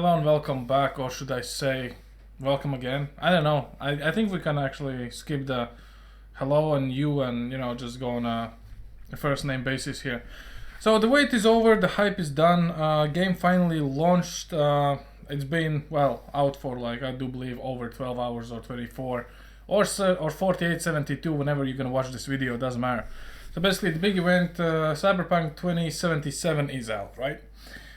Hello and welcome back, or should I say welcome again? I don't know. I think we can actually skip the hello and you and, just go on a first name basis here. So the wait is over, the hype is done, game finally launched. It's been, well, out for like, I do believe, over 12 hours or 24 or 48, 72, whenever you're gonna watch this video, it doesn't matter. So basically the big event, CyberPunk 2077 is out, right?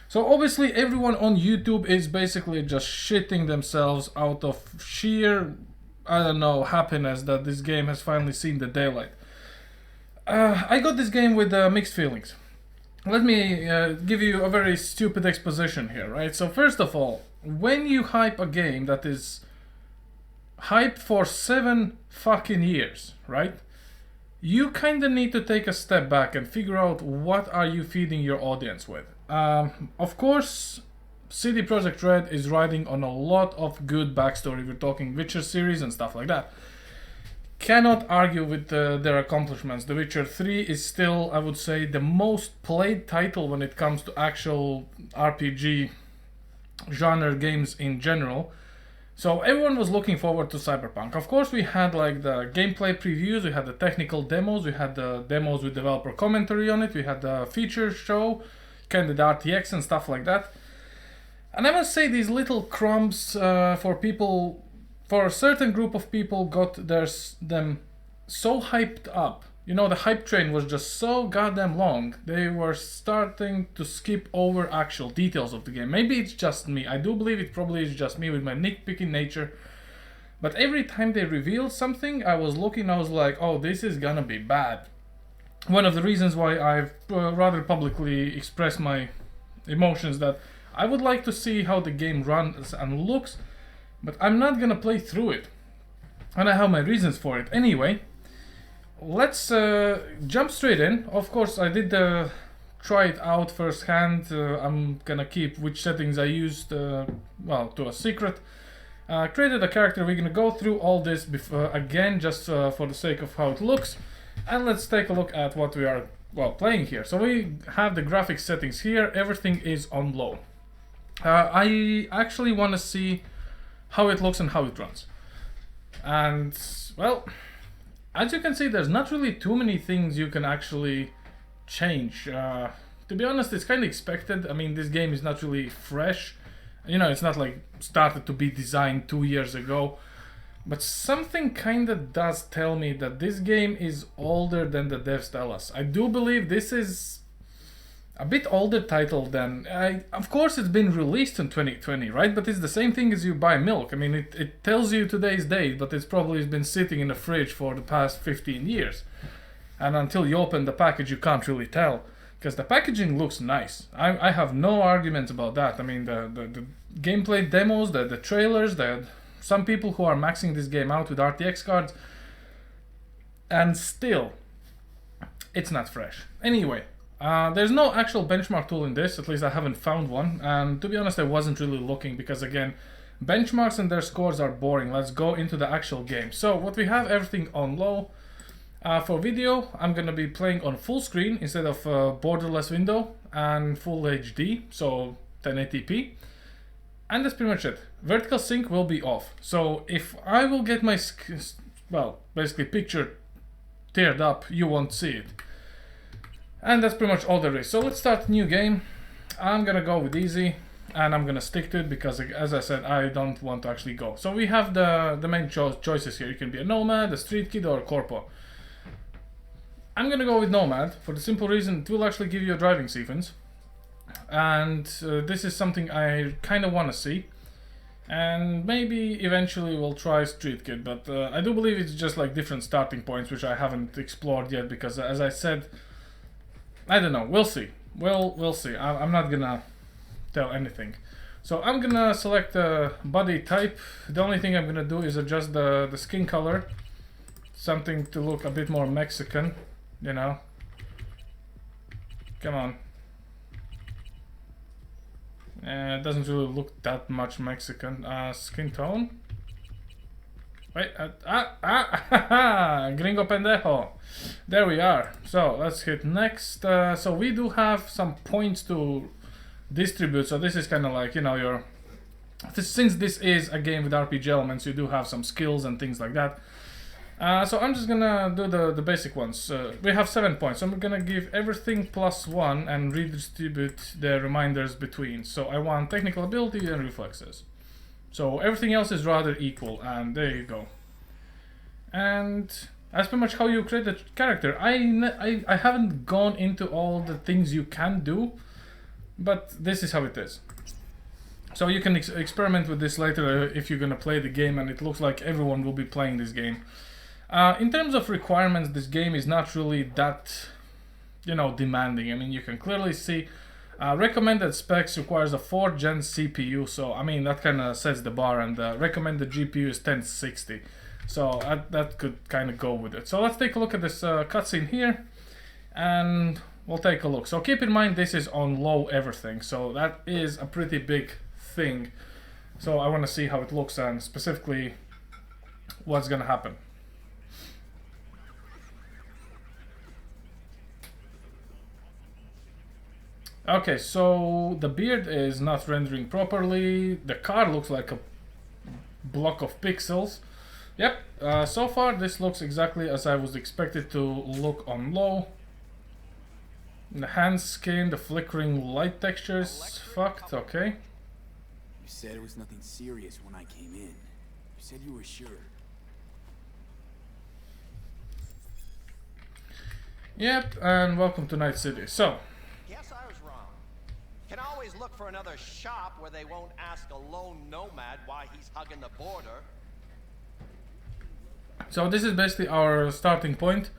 So obviously everyone on YouTube is basically just shitting themselves out of sheer, I don't know, happiness that this game has finally seen the daylight. I got this game with mixed feelings. Let me give you a very stupid exposition here, right? So first of all, when you hype a game that is hyped for 7 fucking years, right? You kind of need to take a step back and figure out what are you feeding your audience with. Of course, CD Projekt Red is riding on a lot of good backstory. We're talking Witcher series and stuff like that. Cannot argue with their accomplishments. The Witcher 3 is still, I would say, the most played title when it comes to actual RPG genre games in general. So everyone was looking forward to CyberPunk. Of course, we had like the gameplay previews, we had the technical demos, we had the demos with developer commentary on it, we had the feature show, kind of the RTX and stuff like that. And I must say, these little crumbs for people, for a certain group of people, got them so hyped up. You know, the hype train was just so goddamn long. They were starting to skip over actual details of the game. Maybe it's just me. I do believe it probably is just me with my nitpicking nature. But every time they revealed something, I was looking, I was like, oh, this is gonna be bad. One of the reasons why I've rather publicly expressed my emotions that I would like to see how the game runs and looks, but I'm not gonna play through it. And I have my reasons for it. Anyway, let's jump straight in. Of course, I did try it out firsthand. I'm gonna keep which settings I used, well, to a secret. Created a character. We're gonna go through all this again, just for the sake of how it looks. And let's take a look at what we are, well, playing here. So we have the graphics settings here. Everything is on low. I actually want to see how it looks and how it runs. And, well, as you can see, there's not really too many things you can actually change. To be honest, it's kind of expected. I mean, this game is not really fresh. You know, it's not like started to be designed 2 years ago. But something kind of does tell me that this game is older than the devs tell us. I do believe this is a bit older title than... of course, it's been released in 2020, right? But it's the same thing as you buy milk. I mean, it tells you today's date, but it's probably been sitting in the fridge for the past 15 years. And until you open the package, you can't really tell. Because the packaging looks nice. I have no arguments about that. I mean, the gameplay demos, the trailers, some people who are maxing this game out with RTX cards, and still, it's not fresh. Anyway, there's no actual benchmark tool in this, at least I haven't found one, and to be honest, I wasn't really looking, because again, benchmarks and their scores are boring. Let's go into the actual game. So, what we have, everything on low. For video, I'm gonna be playing on full screen instead of borderless window, and full HD, so 1080p. And that's pretty much it. Vertical sync will be off. So if I will get my, well, basically picture teared up, you won't see it. And that's pretty much all there is. So let's start a new game. I'm gonna go with easy, and I'm gonna stick to it because, as I said, I don't want to actually go. So we have the main choices here. You can be a nomad, a street kid, or a corpo. I'm gonna go with nomad for the simple reason it will actually give you a driving sequence. And this is something I kind of want to see, and maybe eventually we'll try Street Kid, but I do believe it's just like different starting points which I haven't explored yet, because as I said, I don't know, we'll see. We'll see. I'm not gonna tell anything. So I'm gonna select the body type. The only thing I'm gonna do is adjust the skin color, something to look a bit more Mexican, you know. Come on. It doesn't really look that much Mexican. Skin tone. Wait, gringo pendejo. There we are. So let's hit next. So we do have some points to distribute. So this is kind of like, you know, your Since this is a game with RPG elements, you do have some skills and things like that. So I'm just gonna do the basic ones. We have 7 points, so I'm gonna give everything +1 and redistribute the reminders between. So I want technical ability and reflexes. So everything else is rather equal, and there you go. And that's pretty much how you create a character. I haven't gone into all the things you can do, but this is how it is. So you can experiment with this later if you're gonna play the game, and it looks like everyone will be playing this game. In terms of requirements, this game is not really that, demanding. I mean, you can clearly see recommended specs requires a 4th gen CPU, so I mean that kind of sets the bar, and the recommended GPU is 1060, so that could kind of go with it. So let's take a look at this cutscene here, and we'll take a look. So keep in mind this is on low everything, so that is a pretty big thing. So I want to see how it looks and specifically what's gonna happen. Okay, so the beard is not rendering properly. The car looks like a block of pixels. Yep, so far this looks exactly as I was expected to look on low. The hand skin, the flickering light textures, fucked, okay. You said it was nothing serious when I came in. You said you were sure. Yep, and welcome to Night City. So, Guess I was wrong. Can always look for another shop where they won't ask a lone nomad why he's hugging the border. So this is basically our starting point,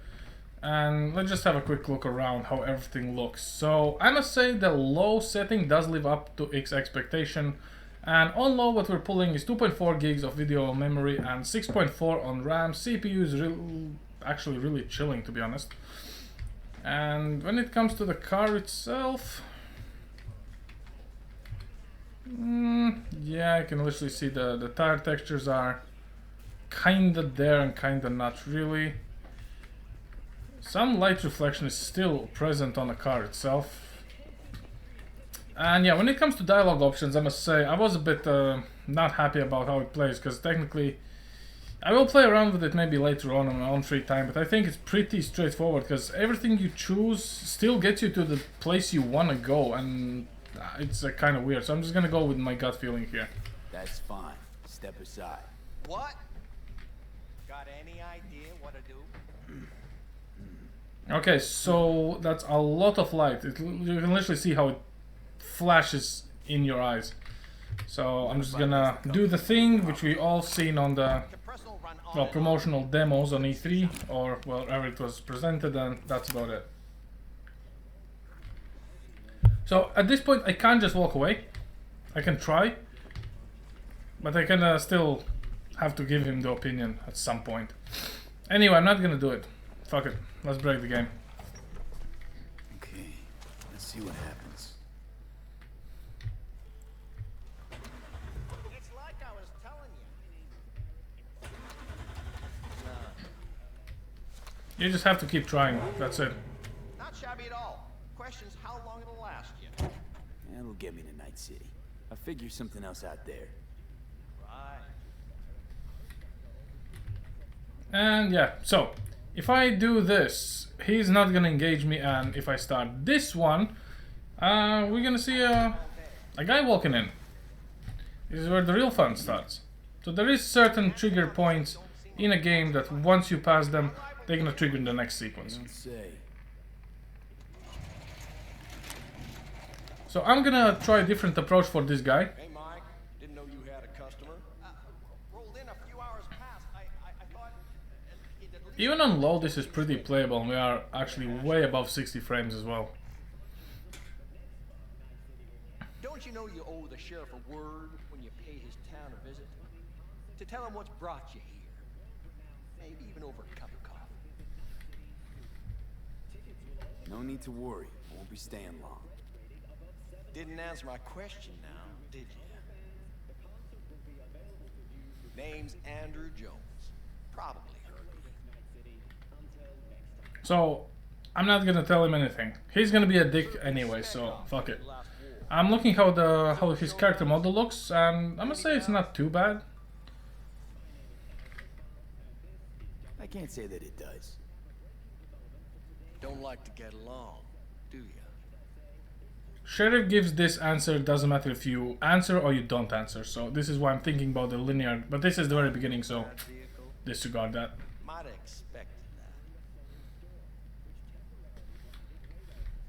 and let's just have a quick look around how everything looks. So I must say the low setting does live up to its expectation, and on low what we're pulling is 2.4 gigs of video memory and 6.4 on RAM. CPU is actually really chilling, to be honest. And when it comes to the car itself, yeah, I can literally see the tire textures are kinda there and kinda not really. Some light reflection is still present on the car itself. And yeah, when it comes to dialogue options, I must say I was a bit not happy about how it plays, because technically I will play around with it maybe later on my own free time, but I think it's pretty straightforward because everything you choose still gets you to the place you want to go, and it's kind of weird. So I'm just gonna go with my gut feeling here. That's fine. Step aside. What? Got any idea what to do? Okay, so that's a lot of light. You can literally see how it flashes in your eyes. So I'm just gonna do the thing which we all seen on the promotional demos on E3 or wherever it was presented, and that's about it. So at this point I can't just walk away. I can try, but I can still have to give him the opinion at some point. Anyway, I'm not gonna do it. Fuck it. Let's break the game. Okay, let's see what happens. It's like I was telling you. You just have to keep trying. That's it. Not shabby at all. Question's how long it'll last you. That'll get me to Night City. I'll figure something else out there. Right. And yeah, so if I do this, he's not gonna engage me, and if I start this one, we're gonna see a guy walking in. This is where the real fun starts. So there is certain trigger points in a game that once you pass them, they're gonna trigger in the next sequence. Don't say. So I'm gonna try a different approach for this guy. Hey, Mike. Didn't know you had a customer. Rolled in a few hours past. I thought he'd at least... Even on low, this is pretty playable, and we are actually way above 60 frames as well. Don't you know you owe the sheriff a word when you pay his town a visit? To tell him what's brought you here. Maybe even over a cup of coffee. No need to worry. I won't be staying long. Didn't answer my question now, did you? Name's Andrew Jones. Probably heard me. So I'm not gonna tell him anything. He's gonna be a dick anyway, so fuck it. I'm looking how his character model looks, and I must say it's not too bad. I can't say that it does. Don't like to get along, do you? Sheriff gives this answer, doesn't matter if you answer or you don't answer. So this is why I'm thinking about the linear, but this is the very beginning, so disregard that. Might have expected that.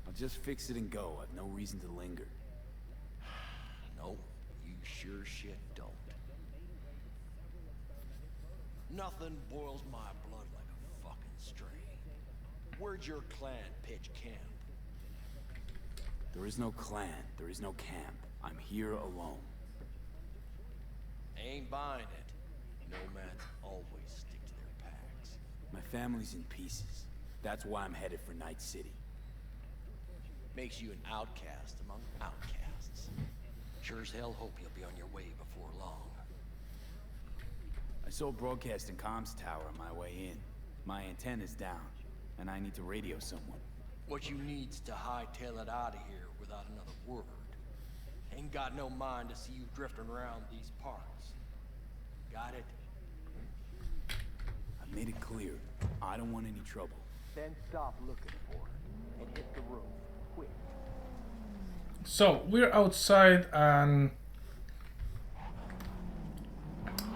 I'll just fix it and go. I've no reason to linger. No, you sure shit don't. Nothing boils my blood like a fucking string. Where'd your clan pitch camp? There is no clan. There is no camp. I'm here alone. Ain't buying it. Nomads always stick to their packs. My family's in pieces. That's why I'm headed for Night City. Makes you an outcast among outcasts. Sure as hell hope you'll be on your way before long. I saw a broadcasting comms tower on my way in. My antenna's down, and I need to radio someone. What you need's to hightail it out of here without another word. Ain't got no mind to see you drifting around these parts. Got it? I've made it clear. I don't want any trouble. Then stop looking for it and hit the road, quick. So we're outside, and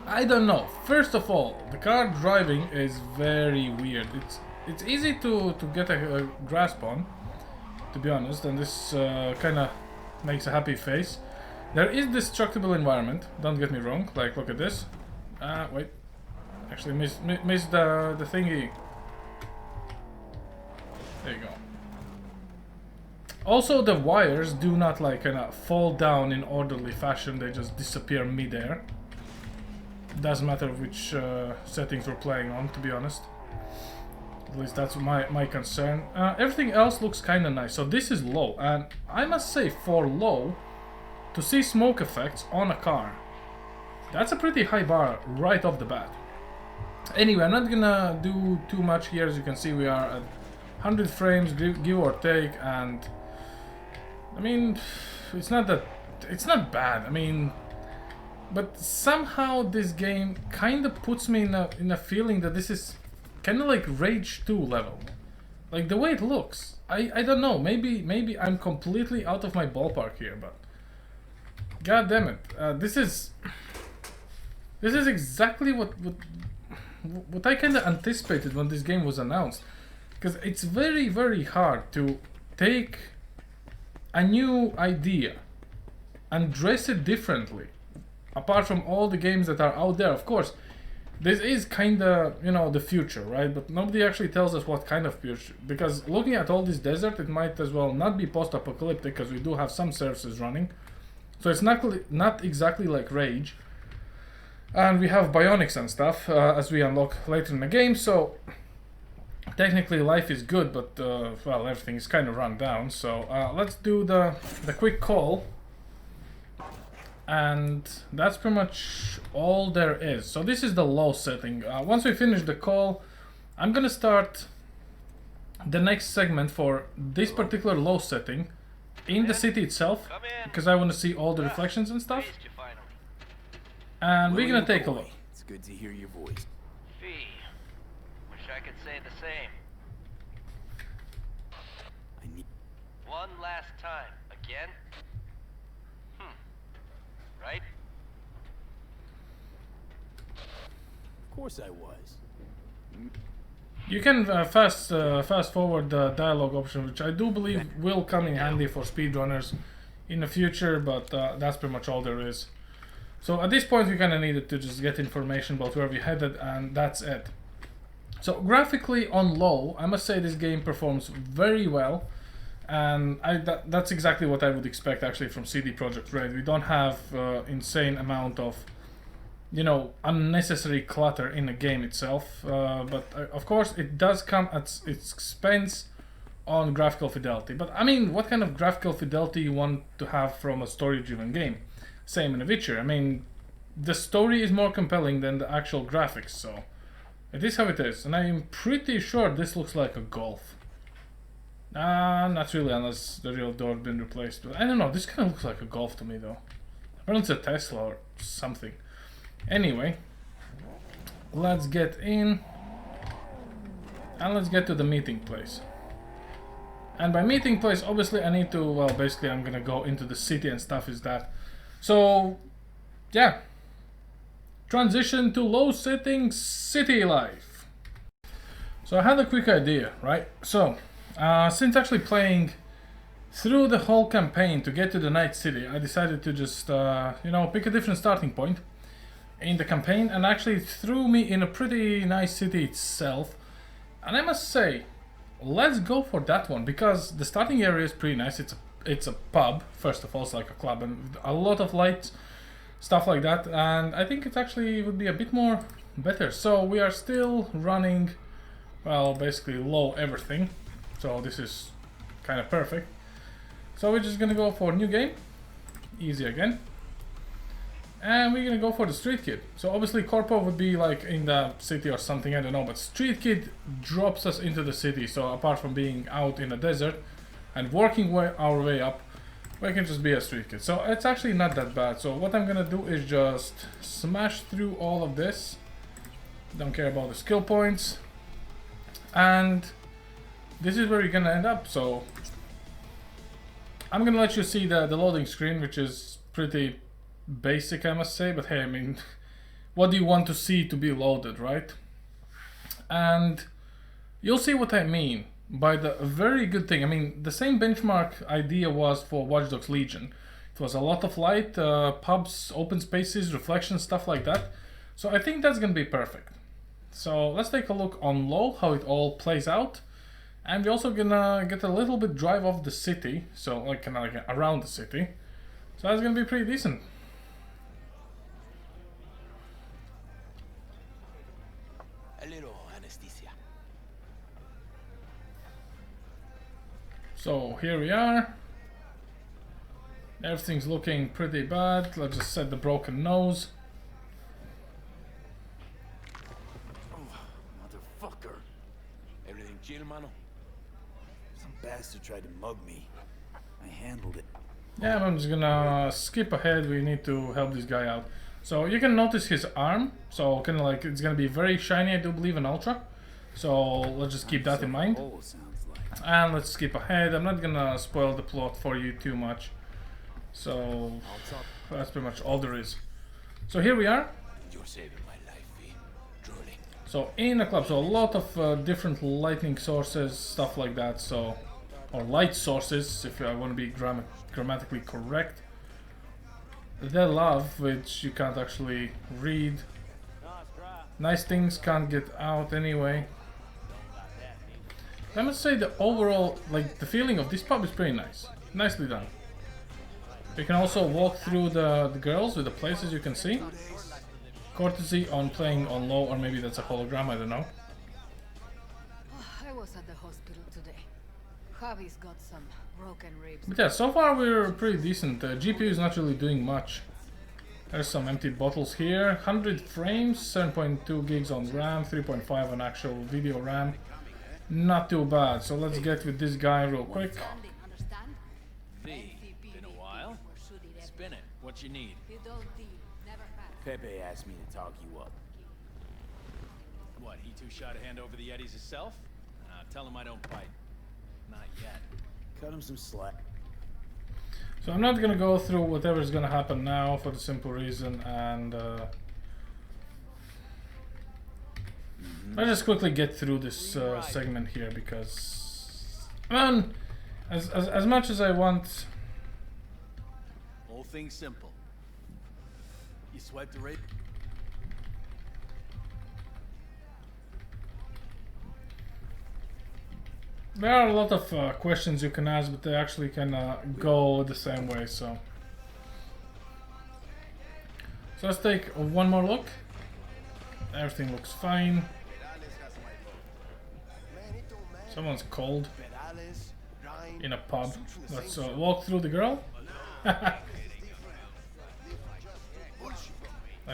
I don't know. First of all, the car driving is very weird. It's easy to get a grasp on, to be honest, and this kind of makes a happy face. There is destructible environment, don't get me wrong. Like, look at this. Wait. Actually missed the thingy. There you go. Also, the wires do not like kind of fall down in orderly fashion. They just disappear mid-air. Doesn't matter which settings we're playing on, to be honest. At least that's my concern. Everything else looks kind of nice. So this is low, and I must say, for low, to see smoke effects on a car, that's a pretty high bar right off the bat. Anyway, I'm not gonna do too much here. As you can see, we are at 100 frames, give or take, and I mean, it's not bad. I mean, but somehow this game kind of puts me in a feeling that this is kind of like Rage 2 level. Like the way it looks. I don't know. Maybe I'm completely out of my ballpark here, but god damn it. This is exactly what I kind of anticipated when this game was announced. Because it's very, very hard to take a new idea and dress it differently. Apart from all the games that are out there, of course, this is kind of, you know, the future, right? But nobody actually tells us what kind of future. Because looking at all this desert, it might as well not be post-apocalyptic, because we do have some services running. So it's not exactly like Rage. And we have bionics and stuff as we unlock later in the game, so technically life is good, but well, everything is kind of run down. So let's do the quick call. And that's pretty much all there is. So this is the low setting. Once we finish the call, I'm gonna start the next segment for this particular low setting in the city itself, because I want to see all the reflections and stuff. And we're gonna take a look. It's good to hear your voice. Fee. Wish I could say the same. I need. One last time. Again? Right? Of course I was. You can fast forward the dialogue option, which I do believe will come in handy for speedrunners in the future, but that's pretty much all there is. So at this point we kind of needed to just get information about where we headed, and that's it. So graphically on low, I must say this game performs very well, and that's exactly what I would expect actually from CD Projekt Red. We don't have insane amount of, you know, unnecessary clutter in the game itself, but of course it does come at its expense on graphical fidelity. But I mean, what kind of graphical fidelity you want to have from a story-driven game? Same in The Witcher. I mean, the story is more compelling than the actual graphics, so it is how it is. And I am pretty sure this looks like a Golf. Not really, unless the real door has been replaced. But I don't know, this kind of looks like a Golf to me though. Apparently it's a Tesla or something. Anyway, let's get in and let's get to the meeting place. And by meeting place, obviously I need to, well, basically I'm gonna go into the city and stuff is that. So, yeah. Transition to low settings city life. So I had a quick idea, right? So, since actually playing through the whole campaign to get to the night city, I decided to just, you know, pick a different starting point in the campaign, and actually threw me in a pretty nice city itself. And I must say, let's go for that one, because the starting area is pretty nice. It's a pub, first of all, it's like a club, and a lot of lights, stuff like that, and I think it actually would be a bit more better. So we are still running, well, basically low everything, so this is kind of perfect. So we're just gonna go for new game, easy again, and we're gonna go for the street kid. So obviously Corpo would be like in the city or something, I don't know, but street kid drops us into the city. So apart from being out in the desert and working our way up, we can just be a street kid. So it's actually not that bad. So what I'm gonna do is just smash through all of this. Don't care about the skill points, and this is where you're gonna end up. So I'm gonna let you see the loading screen, which is pretty basic, I must say, but hey, I mean, what do you want to see to be loaded, right? And you'll see what I mean by the very good thing. I mean, the same benchmark idea was for Watch Dogs Legion. It was a lot of light, pubs, open spaces, reflections, stuff like that. So I think that's gonna be perfect. So let's take a look on low, how it all plays out. And we're also gonna get a little bit drive off the city, so like kind of like around the city. So that's gonna be pretty decent. A little anesthesia. So here we are. Everything's looking pretty bad. Let's just set the broken nose. Oh, motherfucker. Everything chill, mano? Some bastard tried to mug me. I handled it. Yeah, I'm just gonna skip ahead. We need to help this guy out. So you can notice his arm. So kind of like it's gonna be very shiny, I do believe, in Ultra. So let's just keep that in mind. And let's skip ahead. I'm not gonna spoil the plot for you too much. So that's pretty much all there is. So here we are. You're saving my life, V. Truly. So in a club, so a lot of different lightning sources, stuff like that. So, or light sources, if I want to be grammatically correct. The love, which you can't actually read. Nice things can't get out anyway. I must say the overall, like the feeling of this pub is pretty nice. Nicely done. You can also walk through the girls with the places you can see. Courtesy on playing on low, or maybe that's a hologram, I don't know. I was at the hospital today. Javi's got some broken ribs. But yeah, so far we're pretty decent. GPU is not really doing much. There's some empty bottles here. 100 frames, 7.2 gigs on RAM, 3.5 on actual video RAM. Not too bad. So let's get with this guy real quick. V, been a while. Spin it. What you need? Pepe asked me to talk you up. What, he too shy to hand over the Yetis himself? Tell him I don't bite. Not yet. Cut him some slack. So I'm not gonna go through whatever's gonna happen now for the simple reason, and I'll just quickly get through this segment here, because as much as I want. Whole thing's simple. You swipe the rate. There are a lot of questions you can ask, but they actually can go the same way. So let's take one more look. Everything looks fine. Someone's cold in a pub. Let's walk through the girl. I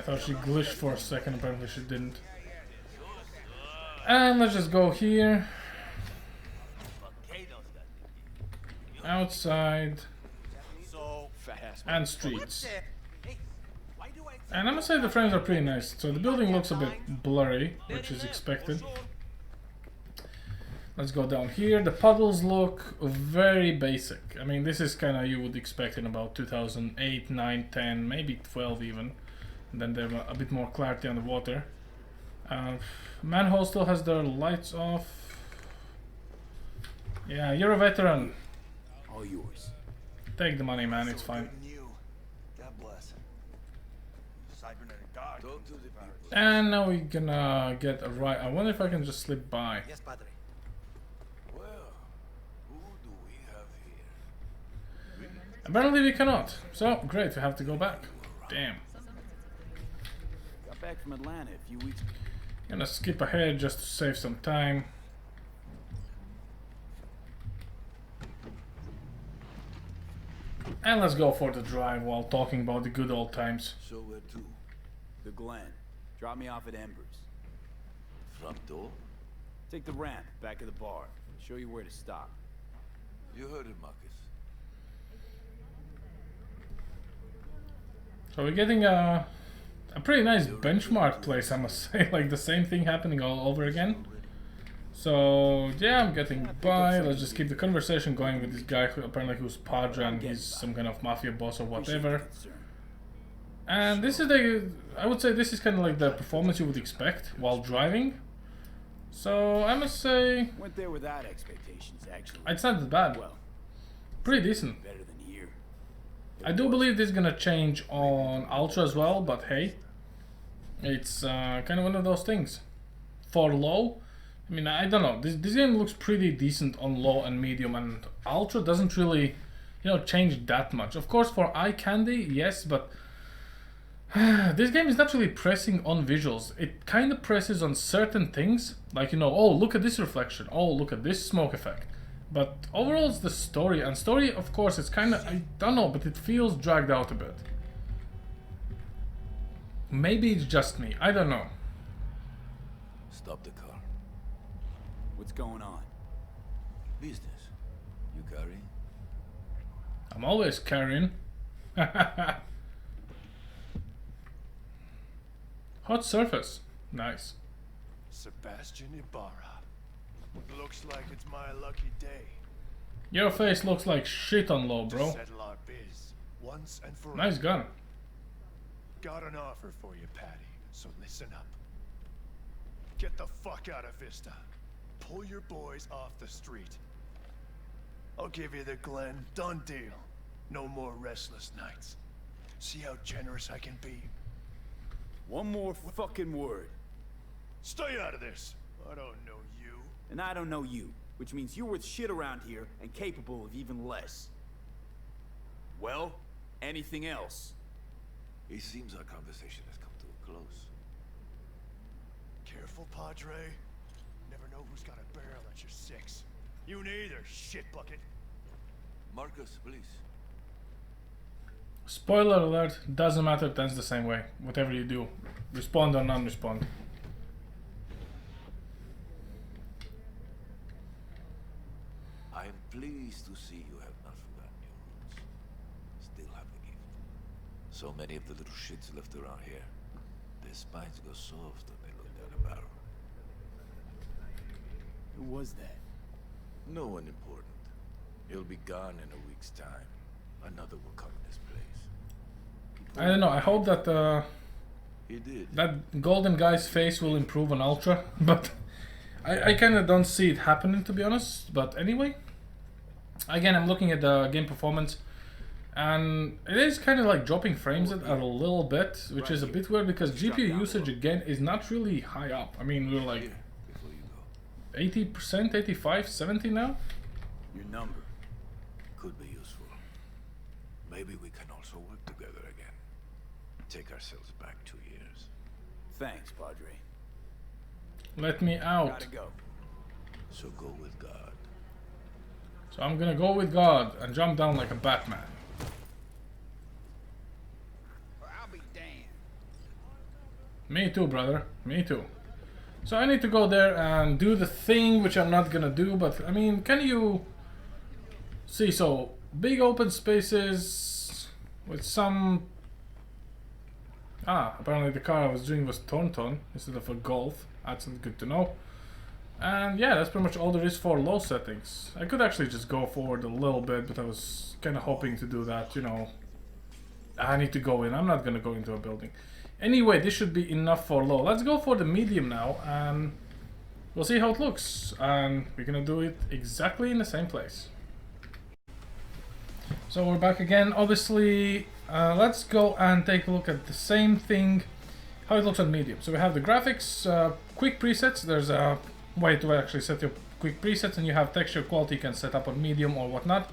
thought she glitched for a second, apparently she didn't. And let's just go here. outside, So fast. and streets. Hey, why do I And I must say the frames are pretty nice. So the building looks a bit blurry, which is expected. Let's go down here. The puddles look very basic. I mean, this is kind of you would expect in about 2008, 9, 10, maybe 12 even. And then there's a bit more clarity on the water. Manhole still has their lights off. Yeah, you're a veteran. All yours. Take the money, man. It's fine. God bless. Cybernetic dog. Talk to the people. And now we're gonna get a right. I wonder if I can just slip by. Yes, Padre. Well, who do we have here? Apparently we cannot. So, great. We have to go back. Damn. Got back from Atlanta a few weeks. Gonna skip ahead just to save some time. And let's go for the drive while talking about the good old times. So where to? The Glen. Drop me off at Embers. Front door? Take the ramp, back of the bar. Show you where to stop. You heard it, Marcus. So we're getting a pretty nice benchmark place, I must say. Like the same thing happening all over again. So yeah, I'm getting by. Let's just keep the conversation going with this guy who apparently who's Padre and he's some kind of mafia boss or whatever. And this is I would say this is kind of like the performance you would expect while driving. So I must say Went there without expectations, actually. it's not that bad. Well, Pretty decent. better than here. I do believe this is gonna change on Ultra as well, but hey, it's kind of one of those things. For low, I mean, I don't know. This game looks pretty decent on low and medium, and Ultra doesn't really, change that much. Of course, for eye candy, yes, but this game is not really pressing on visuals. It kind of presses on certain things, like oh, look at this reflection. Oh, look at this smoke effect. But overall, it's the story, and story, of course, it's kind of, I don't know, but it feels dragged out a bit. Maybe it's just me. I don't know. Stop the car. What's going on? Business. You carry? I'm always carrying. Hot surface. Nice. Sebastian Ibarra. Looks like it's my lucky day. Your face looks like shit on low, To bro. settle our biz once and for Nice all. gun. Got an offer for you, Patty. So listen up. Get the fuck out of Vista. Pull your boys off the street. I'll give you the Glen. Done deal. No more restless nights. See how generous I can be. One more fucking word. Stay out of this. I don't know you. And I don't know you, which means you're worth shit around here and capable of even less. Well, anything else? It seems our conversation has come to a close. Careful, Padre. Never know who's got a barrel at your six. You neither, shit bucket. Marcus, please. Spoiler alert, doesn't matter, it ends the same way. Whatever you do, respond or non-respond. I am pleased to see you have not forgotten your roots. Still have the gift. So many of the little shits left around here. Their spines go soft when they look down a barrel. Who was that? No one important. He'll be gone in a week's time. Another will come in his place. I don't know, I hope that He did. that golden guy's face will improve on Ultra, but I kind of don't see it happening, to be honest. But anyway, again, I'm looking at the game performance, and it is kind of like dropping frames a little bit, which is a bit weird because GPU usage again is not really high up. I mean, we're like Here, before you go. 80%, 85, 70 now. Your number. Could be useful. Maybe we can also work together again. Take ourselves back 2 years. Thanks, Padre. Let me out. Gotta go. So go with God. So I'm gonna go with God and jump down like a Batman. I'll be damned. Me too, brother. Me too. So I need to go there and do the thing, which I'm not gonna do, but I mean, can you See, so big open spaces with some. Apparently the car I was doing was Tauntaun instead of a Golf. That's good to know. And yeah, that's pretty much all there is for low settings. I could actually just go forward a little bit, but I was kind of hoping to do that, you know. I need to go in. I'm not going to go into a building. Anyway, this should be enough for low. Let's go for the medium now, and we'll see how it looks. And we're going to do it exactly in the same place. So we're back again. Obviously, let's go and take a look at the same thing, how it looks on medium. So we have the graphics, quick presets. There's a way to actually set your quick presets, and you have texture quality you can set up on medium or whatnot.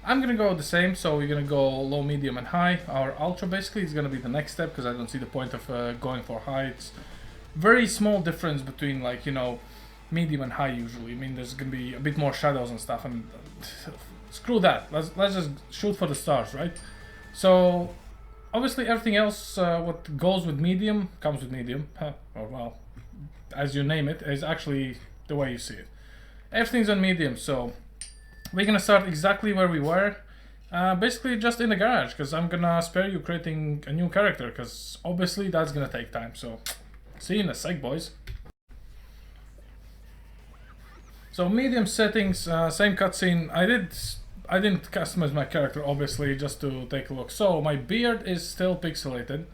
I'm gonna go the same, so we're gonna go low, medium, and high. Our ultra basically is gonna be the next step, because I don't see the point of going for high. It's very small difference between, like, you know, medium and high usually. I mean, there's gonna be a bit more shadows and stuff, and screw that. Let's just shoot for the stars, right? So obviously everything else, what goes with medium comes with medium, or well, as you name it, is actually the way you see it. Everything's on medium, so we're gonna start exactly where we were, basically just in the garage, because I'm gonna spare you creating a new character, because obviously that's gonna take time. So see you in a sec, boys. So medium settings, same cutscene. I didn't customize my character, obviously, just to take a look. So my beard is still pixelated.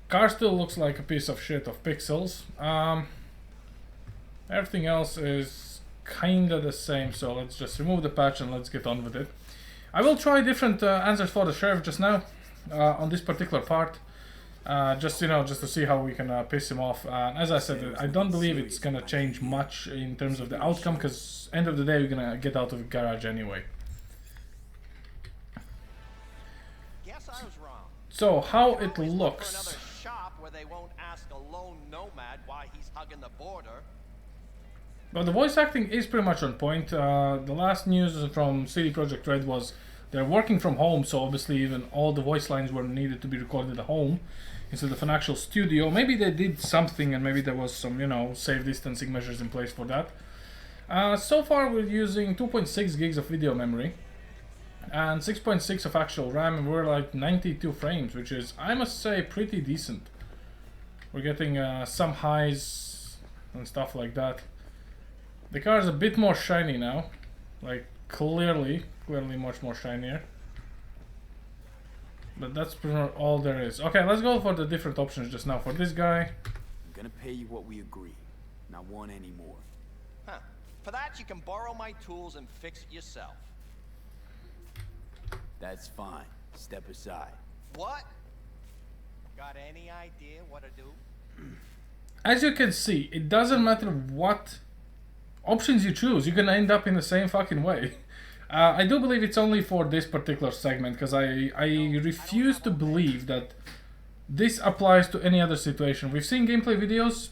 Car still looks like a piece of shit of pixels. Everything else is kinda the same, so let's just remove the patch and let's get on with it. I will try different answers for the sheriff just now on this particular part, just, you know, just to see how we can piss him off. As I said, I don't believe it's gonna change much in terms of the outcome, because end of the day we're gonna get out of the garage anyway. Guess I was wrong. So how it Always look for looks. another shop where they won't ask a lone nomad why he's hugging the border. But the voice acting is pretty much on point. The last news from CD Projekt Red was they're working from home, so obviously even all the voice lines were needed to be recorded at home instead of an actual studio. Maybe they did something, and maybe there was some, you know, safe distancing measures in place for that. So far we're using 2.6 gigs of video memory and 6.6 of actual RAM, and we're like 92 frames, which is, I must say, pretty decent. We're getting some highs and stuff like that. The car is a bit more shiny now, like clearly much more shinier. But that's pretty much all there is. Okay, let's go for the different options just now. For this guy, I'm gonna pay you what we agree, not want any more. Huh. For that, you can borrow my tools and fix it yourself. That's fine. Step aside. What? Got any idea what to do? as you can see, it doesn't matter what options you choose, you're gonna end up in the same fucking way. I do believe it's only for this particular segment, because I refuse to believe that this applies to any other situation. We've seen gameplay videos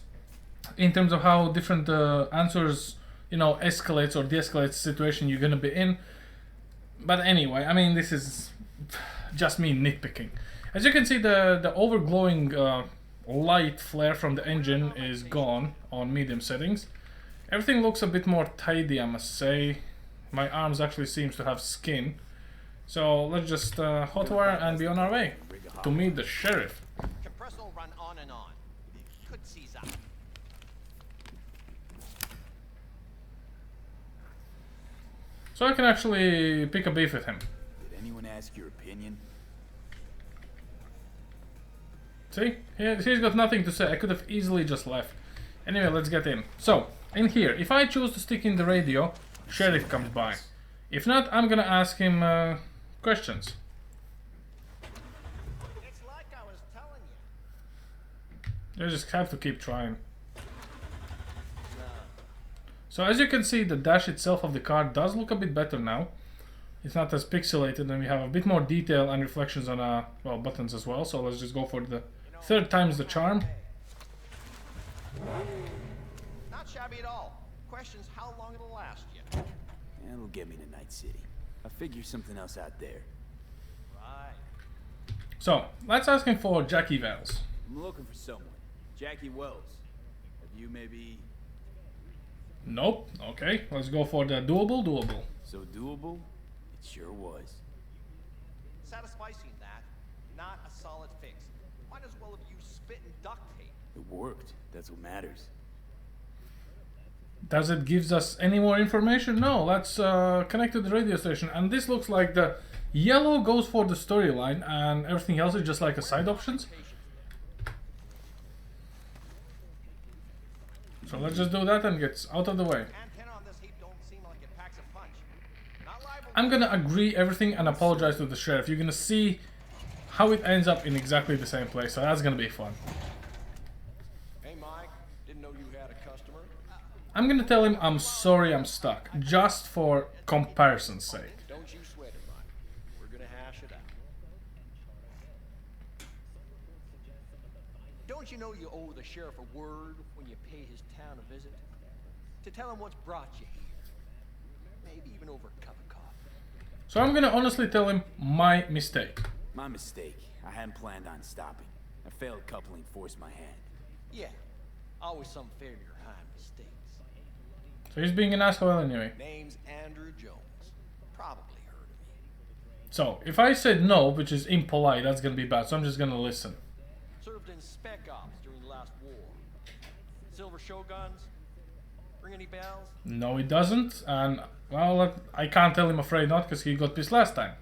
in terms of how different answers, you know, escalates or de-escalates the situation you're gonna be in. But anyway, I mean, this is just me nitpicking. As you can see, the overglowing light flare from the engine is gone on medium settings. Everything looks a bit more tidy, I must say. My arms actually seems to have skin. So let's just hotwire and be on our way to meet the sheriff. Compressor will run on and on. Could seize up. So I can actually pick a beef with him. Did anyone ask your opinion? See? He's got nothing to say. I could have easily just left. Anyway, let's get in. So, in here, if I choose to stick in the radio, sheriff comes by. If not, I'm gonna ask him questions. It's like I was telling you. You just have to keep trying. So as you can see, the dash itself of the car does look a bit better now. It's not as pixelated, and we have a bit more detail and reflections on well, buttons as well. So let's just go for the third time's the charm. Not shabby at all. Question's how long it'll last you. It'll get me to Night City. I'll figure something else out there. Right. So let's ask him for Jackie Wells. I'm looking for someone. Jackie Wells. Have you maybe... Nope. Okay, let's go for the doable. So doable? It sure was. Satisficing that, not a solid fix. Might as well have used spit and duct tape. It worked. That's what matters. Does it gives us any more information? No. Let's connect to the radio station. And this looks like the yellow goes for the storyline and everything else is just like a side options. So let's just do that and get out of the way. Antenna on this heap don't seem like it packs a punch. Not liable. I'm gonna agree everything and apologize to the sheriff. You're gonna see how it ends up in exactly the same place, so that's gonna be fun. Hey Mike, didn't know you had a customer. I'm gonna tell him I'm sorry I'm stuck, just for comparison's sake. Don't you sweat it, Mike. We're gonna hash it out. Don't you know you owe the sheriff a word when you pay his town a visit? To tell him what's brought you here. Maybe even over a cup of coffee. So I'm gonna honestly tell him my mistake. My mistake. I hadn't planned on stopping. A failed coupling forced my hand. Yeah, always some failure behind mistakes. So he's being an asshole anyway. Name's Andrew Jones. Probably heard of me. So if I said no, which is impolite, that's gonna be bad, so I'm just gonna listen. Served in spec ops during the last war. Silver Shoguns? Ring any bells? No, he doesn't, and well, I can't tell him afraid not, because he got pissed last time.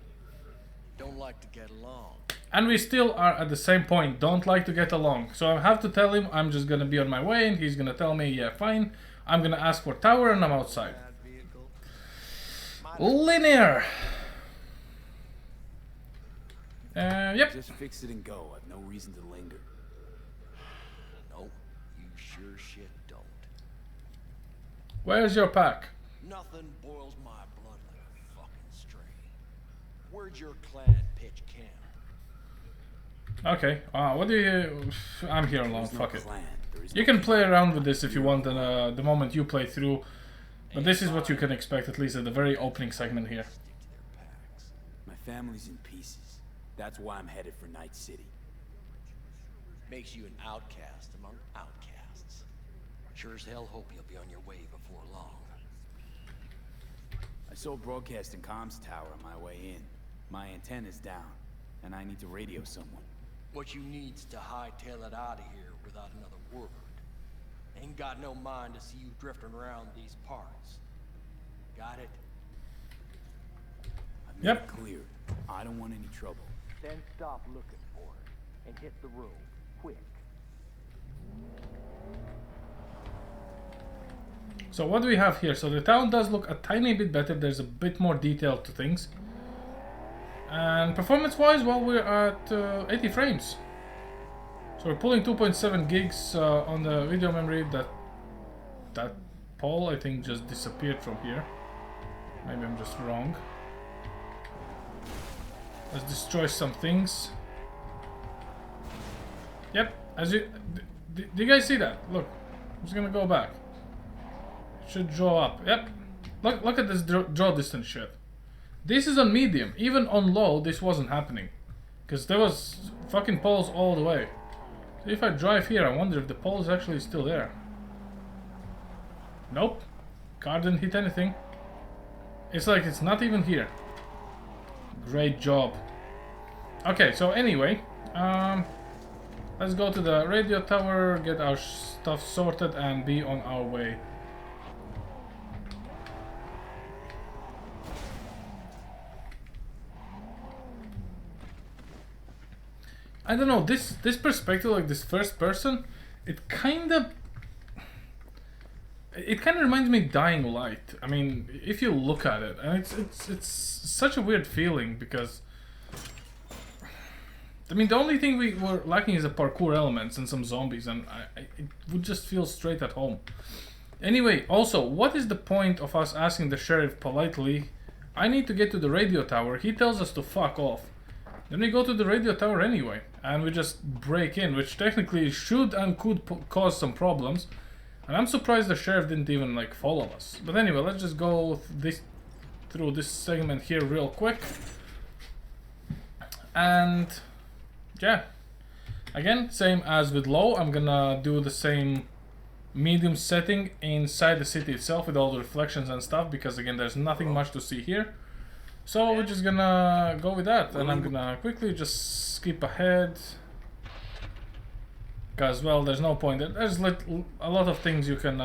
Don't like to get along. And we still are at the same point, don't like to get along. So I have to tell him I'm just gonna be on my way, and he's gonna tell me, yeah, fine. I'm gonna ask for tower, and I'm outside. Bad vehicle. Linear. Yep. Just fix it and go. I've no reason to linger. No, you sure shit don't. Where's your pack? Nothing boils my blood like a fucking strain. Where'd your clan pitch camp? Okay. What do you? I'm here alone. There's no Fuck it. clan. There is You no can clan. play around with this if you want. The moment you play through, but this is what you can expect, at least at the very opening segment here. Stick to their packs. My family's in pieces. That's why I'm headed for Night City. Makes you an outcast among outcasts. Sure as hell hope you'll be on your way before long. I sold broadcasting comms tower on my way in. My antenna's down, and I need to radio someone. What you need's to hightail it out of here without another word. Ain't got no mind to see you drifting around these parts. Got it? I've made Yep. it clear. I don't want any trouble. Then stop looking for it and hit the road quick. So what do we have here? So the town does look a tiny bit better. There's a bit more detail to things. And performance-wise, well, we're at 80 frames. So we're pulling 2.7 gigs on the video memory. That pole, I think, just disappeared from here. Maybe I'm just wrong. Let's destroy some things. Yep, as you... Do you guys see that? Look, I'm just gonna go back. Should draw up. Yep. Look at this draw distance shit. This is on medium. Even on low, this wasn't happening. Because there was fucking poles all the way. So if I drive here, I wonder if the pole is actually still there. Nope. Car didn't hit anything. It's like it's not even here. Great job. Okay, so anyway, let's go to the radio tower, get our stuff sorted, and be on our way. I don't know, this perspective, like this first person, it kind of reminds me of Dying Light. I mean, if you look at it, and it's such a weird feeling because I mean, the only thing we were lacking is the parkour elements and some zombies, and it would just feel straight at home. Anyway, also, what is the point of us asking the sheriff politely, I need to get to the radio tower, he tells us to fuck off. Then we go to the radio tower anyway, and we just break in, which technically should and could cause some problems. And I'm surprised the sheriff didn't even, like, follow us. But anyway, let's just go through this segment here real quick. And yeah, again, same as with low, I'm gonna do the same medium setting inside the city itself with all the reflections and stuff, because again, there's nothing much to see here. So we're just gonna go with that, and I'm gonna quickly just skip ahead. Because, well, there's no point. There's like a lot of things you can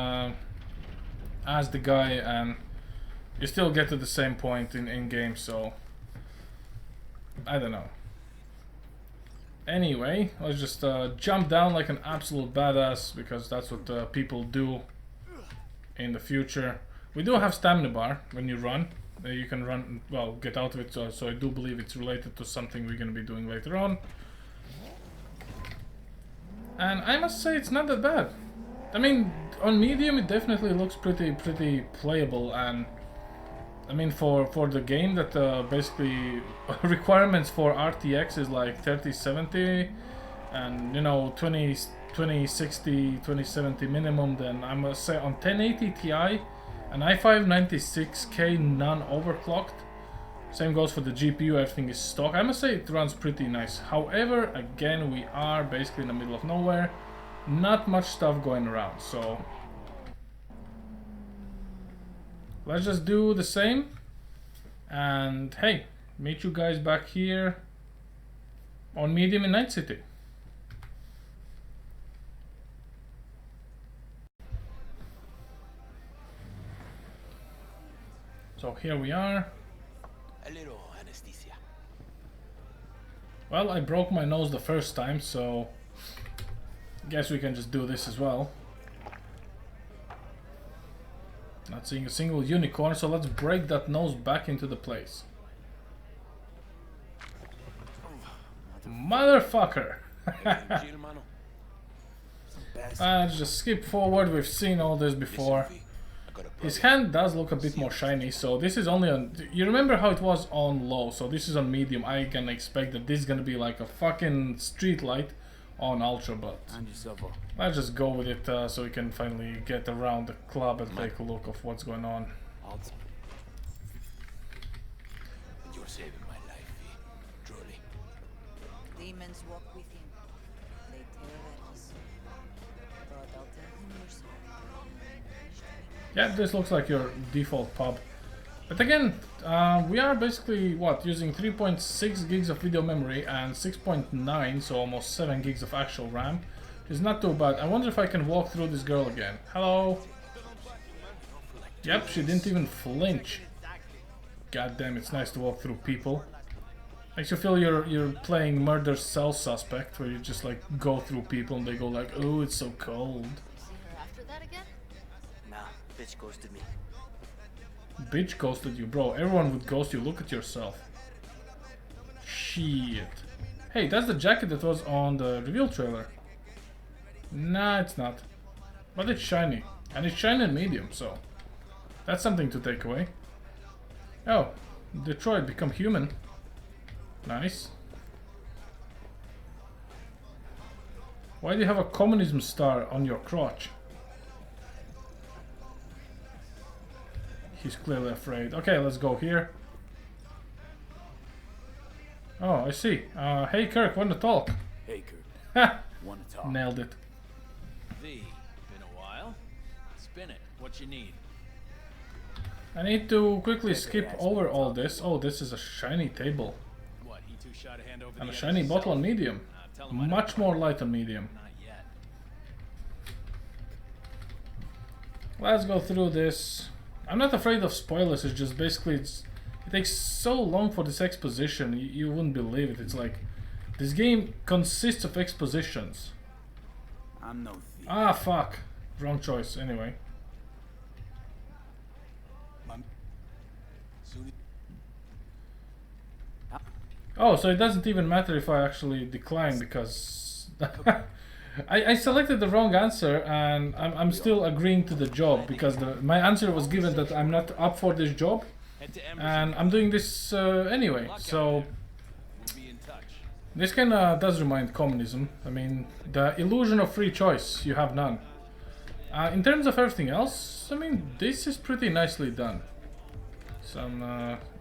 ask the guy, and you still get to the same point in game, so I don't know. Anyway, let's just jump down like an absolute badass, because that's what people do in the future. We do have stamina bar when you run. You can run, well, get out of it, so I do believe it's related to something we're going to be doing later on. And I must say it's not that bad. I mean, on medium it definitely looks pretty playable, and I mean for the game that basically requirements for RTX is like 3070 and, you know, 2060, 2070 minimum, then I must say on 1080 Ti, an i5-96k non-overclocked. Same goes for the GPU, everything is stock. I must say it runs pretty nice. However, again, we are basically in the middle of nowhere. Not much stuff going around, so let's just do the same. And hey, meet you guys back here on medium in Night City. So here we are. A little anesthesia. Well, I broke my nose the first time, so guess we can just do this as well. Not seeing a single unicorn, so let's break that nose back into the place. Motherfucker! Just skip forward, we've seen all this before. His hand does look a bit more shiny, so this is only on... You remember how it was on low, so this is on medium. I can expect that this is gonna be like a fucking street light on ultra, but let's just go with it so we can finally get around the club and take a look of what's going on. You're saving my life, truly. Demons walk with him. They tear at us. But I'll tell him you're sorry. Yeah, this looks like your default pub. But again, we are basically, what, using 3.6 gigs of video memory and 6.9, so almost 7 gigs of actual RAM. It's not too bad. I wonder if I can walk through this girl again. Hello? Yep, she didn't even flinch. God damn, it's nice to walk through people. Makes you feel you're playing Murder Cell Suspect, where you just like go through people and they go like, oh, it's so cold. See her after that again? Nah, bitch ghosted me. Bitch ghosted you, bro. Everyone would ghost you. Look at yourself. Shit. Hey, that's the jacket that was on the reveal trailer. Nah, it's not. But it's shiny. And it's shiny and medium, so that's something to take away. Oh, Detroit become human. Nice. Why do you have a communism star on your crotch? He's clearly afraid. Okay, let's go here. Oh, I see. Hey Kirk, wanna talk? Hey, Kurt. Ha! Wanna talk? Nailed it. V, been a while. Spin it. What you need? I need to quickly skip over all this. Oh, this is a shiny table. What, he too shot a hand over And the a edge shiny himself? bottle on medium. Tell him I don't Much bite. more light on medium. Not yet. Let's go through this. I'm not afraid of spoilers, it's just basically it takes so long for this exposition, you wouldn't believe it. It's like, this game consists of expositions. I'm no thief. Ah, fuck. Wrong choice, anyway. Oh, so it doesn't even matter if I actually decline, because I selected the wrong answer and I'm still agreeing to the job, because my answer was given that I'm not up for this job and I'm doing this anyway. So We'll be in touch. this kinda does remind communism. I mean, the illusion of free choice, you have none. In terms of everything else, I mean, this is pretty nicely done. Some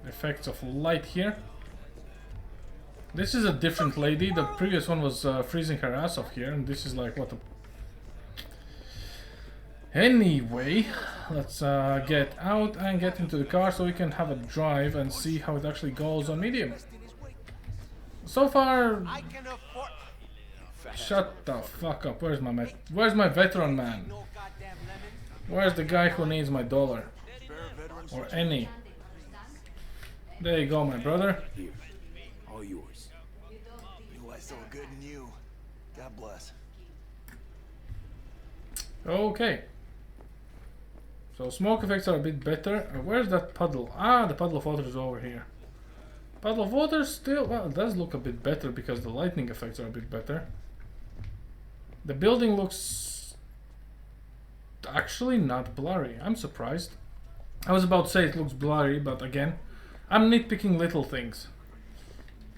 effects of light here. This is a different lady. The previous one was freezing her ass off here, and this is like what Anyway, let's get out and get into the car so we can have a drive and see how it actually goes on medium. So far, shut the fuck up. Where's my veteran man? Where's the guy who needs my dollar? Or any? There you go, my brother. Here, all yours. You so good in you. God bless. Okay. So smoke effects are a bit better. Where's that puddle? Ah, the puddle of water is over here. Puddle of water still, well, it does look a bit better because the lightning effects are a bit better. The building looks actually not blurry. I'm surprised. I was about to say it looks blurry, but again, I'm nitpicking little things.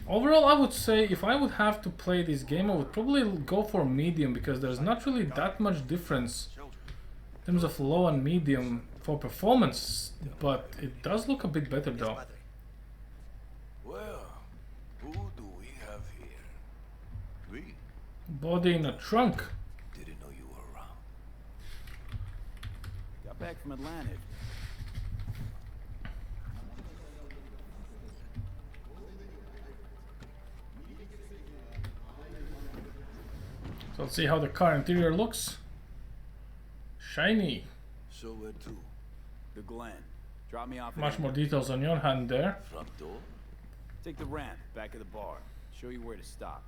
Overall, I would say if I would have to play this game, I would probably go for medium because there's not really that much difference in terms of low and medium for performance, but it does look a bit better though. Well, who do we have here? We? Body in a trunk. Didn't know you were around. Got back from Atlanta. So let's see how the car interior looks. Shiny. So where to? The Glen. Drop me off. Much more details on your hand there. Front door? Take the ramp back of the bar. Show you where to stop.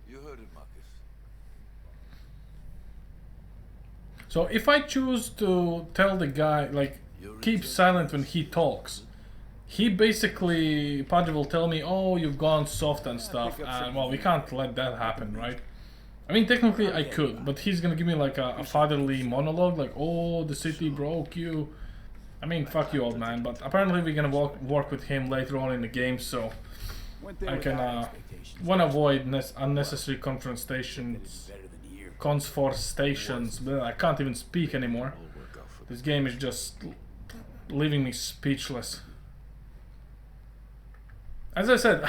You heard it, Marcus. So if I choose to tell the guy, like, keep silent when he talks, he basically, Padre will tell me, oh, you've gone soft and stuff, and well, we can't let that happen, right? I mean, technically I could, but he's gonna give me like a fatherly monologue, like, oh, the city broke you. I mean, fuck you, old man, but apparently we're gonna work with him later on in the game, so I can want to avoid unnecessary confrontations, confortations. I can't even speak anymore. This game is just leaving me speechless. As I said,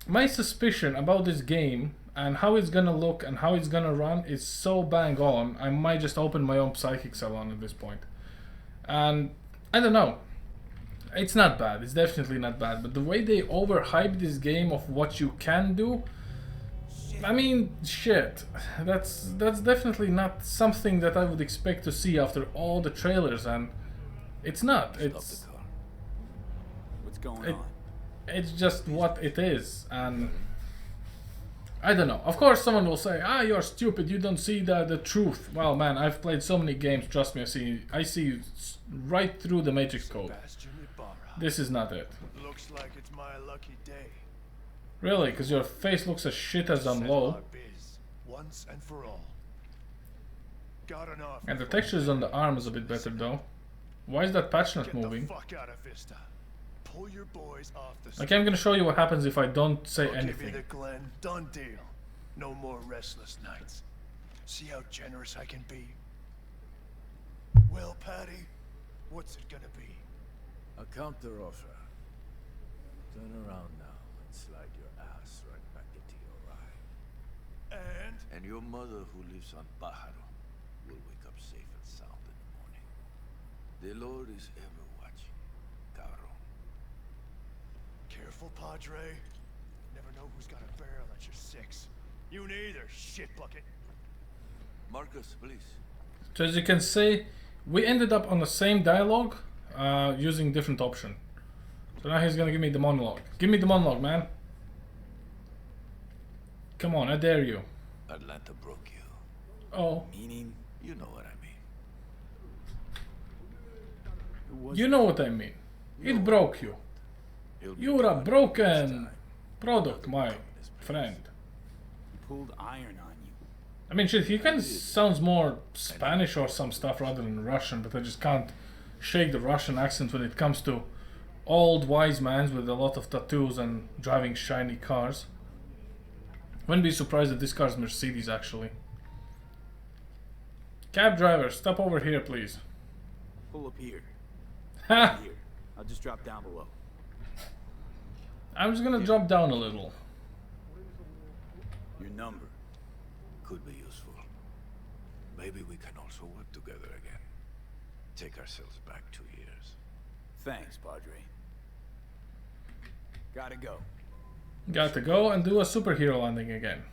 my suspicion about this game and how it's gonna look and how it's gonna run is so bang on, I might just open my own psychic salon at this point. And I don't know. It's not bad, it's definitely not bad, but the way they overhype this game of what you can do, I mean, shit. That's definitely not something that I would expect to see after all the trailers, and it's not. It's What's going on? It's just what it is, and I don't know. Of course someone will say, ah, you're stupid, you don't see the truth. Well, man, I've played so many games, trust me, I see right through the matrix code. This is not it. Looks like it's my lucky day. Really? Because your face looks as shit as on low. Once and for all. Got an offer. And the textures on the arm is a bit better though. Why is that patch not Get moving? the fuck out of Vista. Pull your boys off the Okay, I'm gonna show you what happens if I don't say I'll give anything. you the Glen. Done deal. No more restless nights. See how generous I can be. Well, Patty, what's it gonna be? A counter offer. Turn around now and slide your ass right back into your ride. And your mother who lives on Pájaro will wake up safe and sound in the morning. The Lord is ever watching, cabrón. Careful, Padre. Never know who's got a barrel at your six. You neither, shit bucket. Marcus, please. So as you can see, we ended up on the same dialogue, using different option. So now he's gonna give me the monologue. Give me the monologue, man. Come on, I dare you. Atlanta broke you. Oh. Meaning? You know what I mean. You know what I mean. It broke you. You're a broken product, my friend. He pulled iron on you. I mean, shit, he kind of sounds more Spanish or some stuff rather than Russian, but I just can't shake the Russian accent when it comes to old wise mans with a lot of tattoos and driving shiny cars. Wouldn't be surprised if this car's Mercedes, actually. Cab driver, stop over here, please. Pull up here. Ha! Here. I'll just drop down below. I'm just gonna drop down a little. Your number. Could be useful. maybe we can also work together again. Take ourselves back 2 years. Thanks, Padre. Gotta go. Got to go and do a superhero landing again.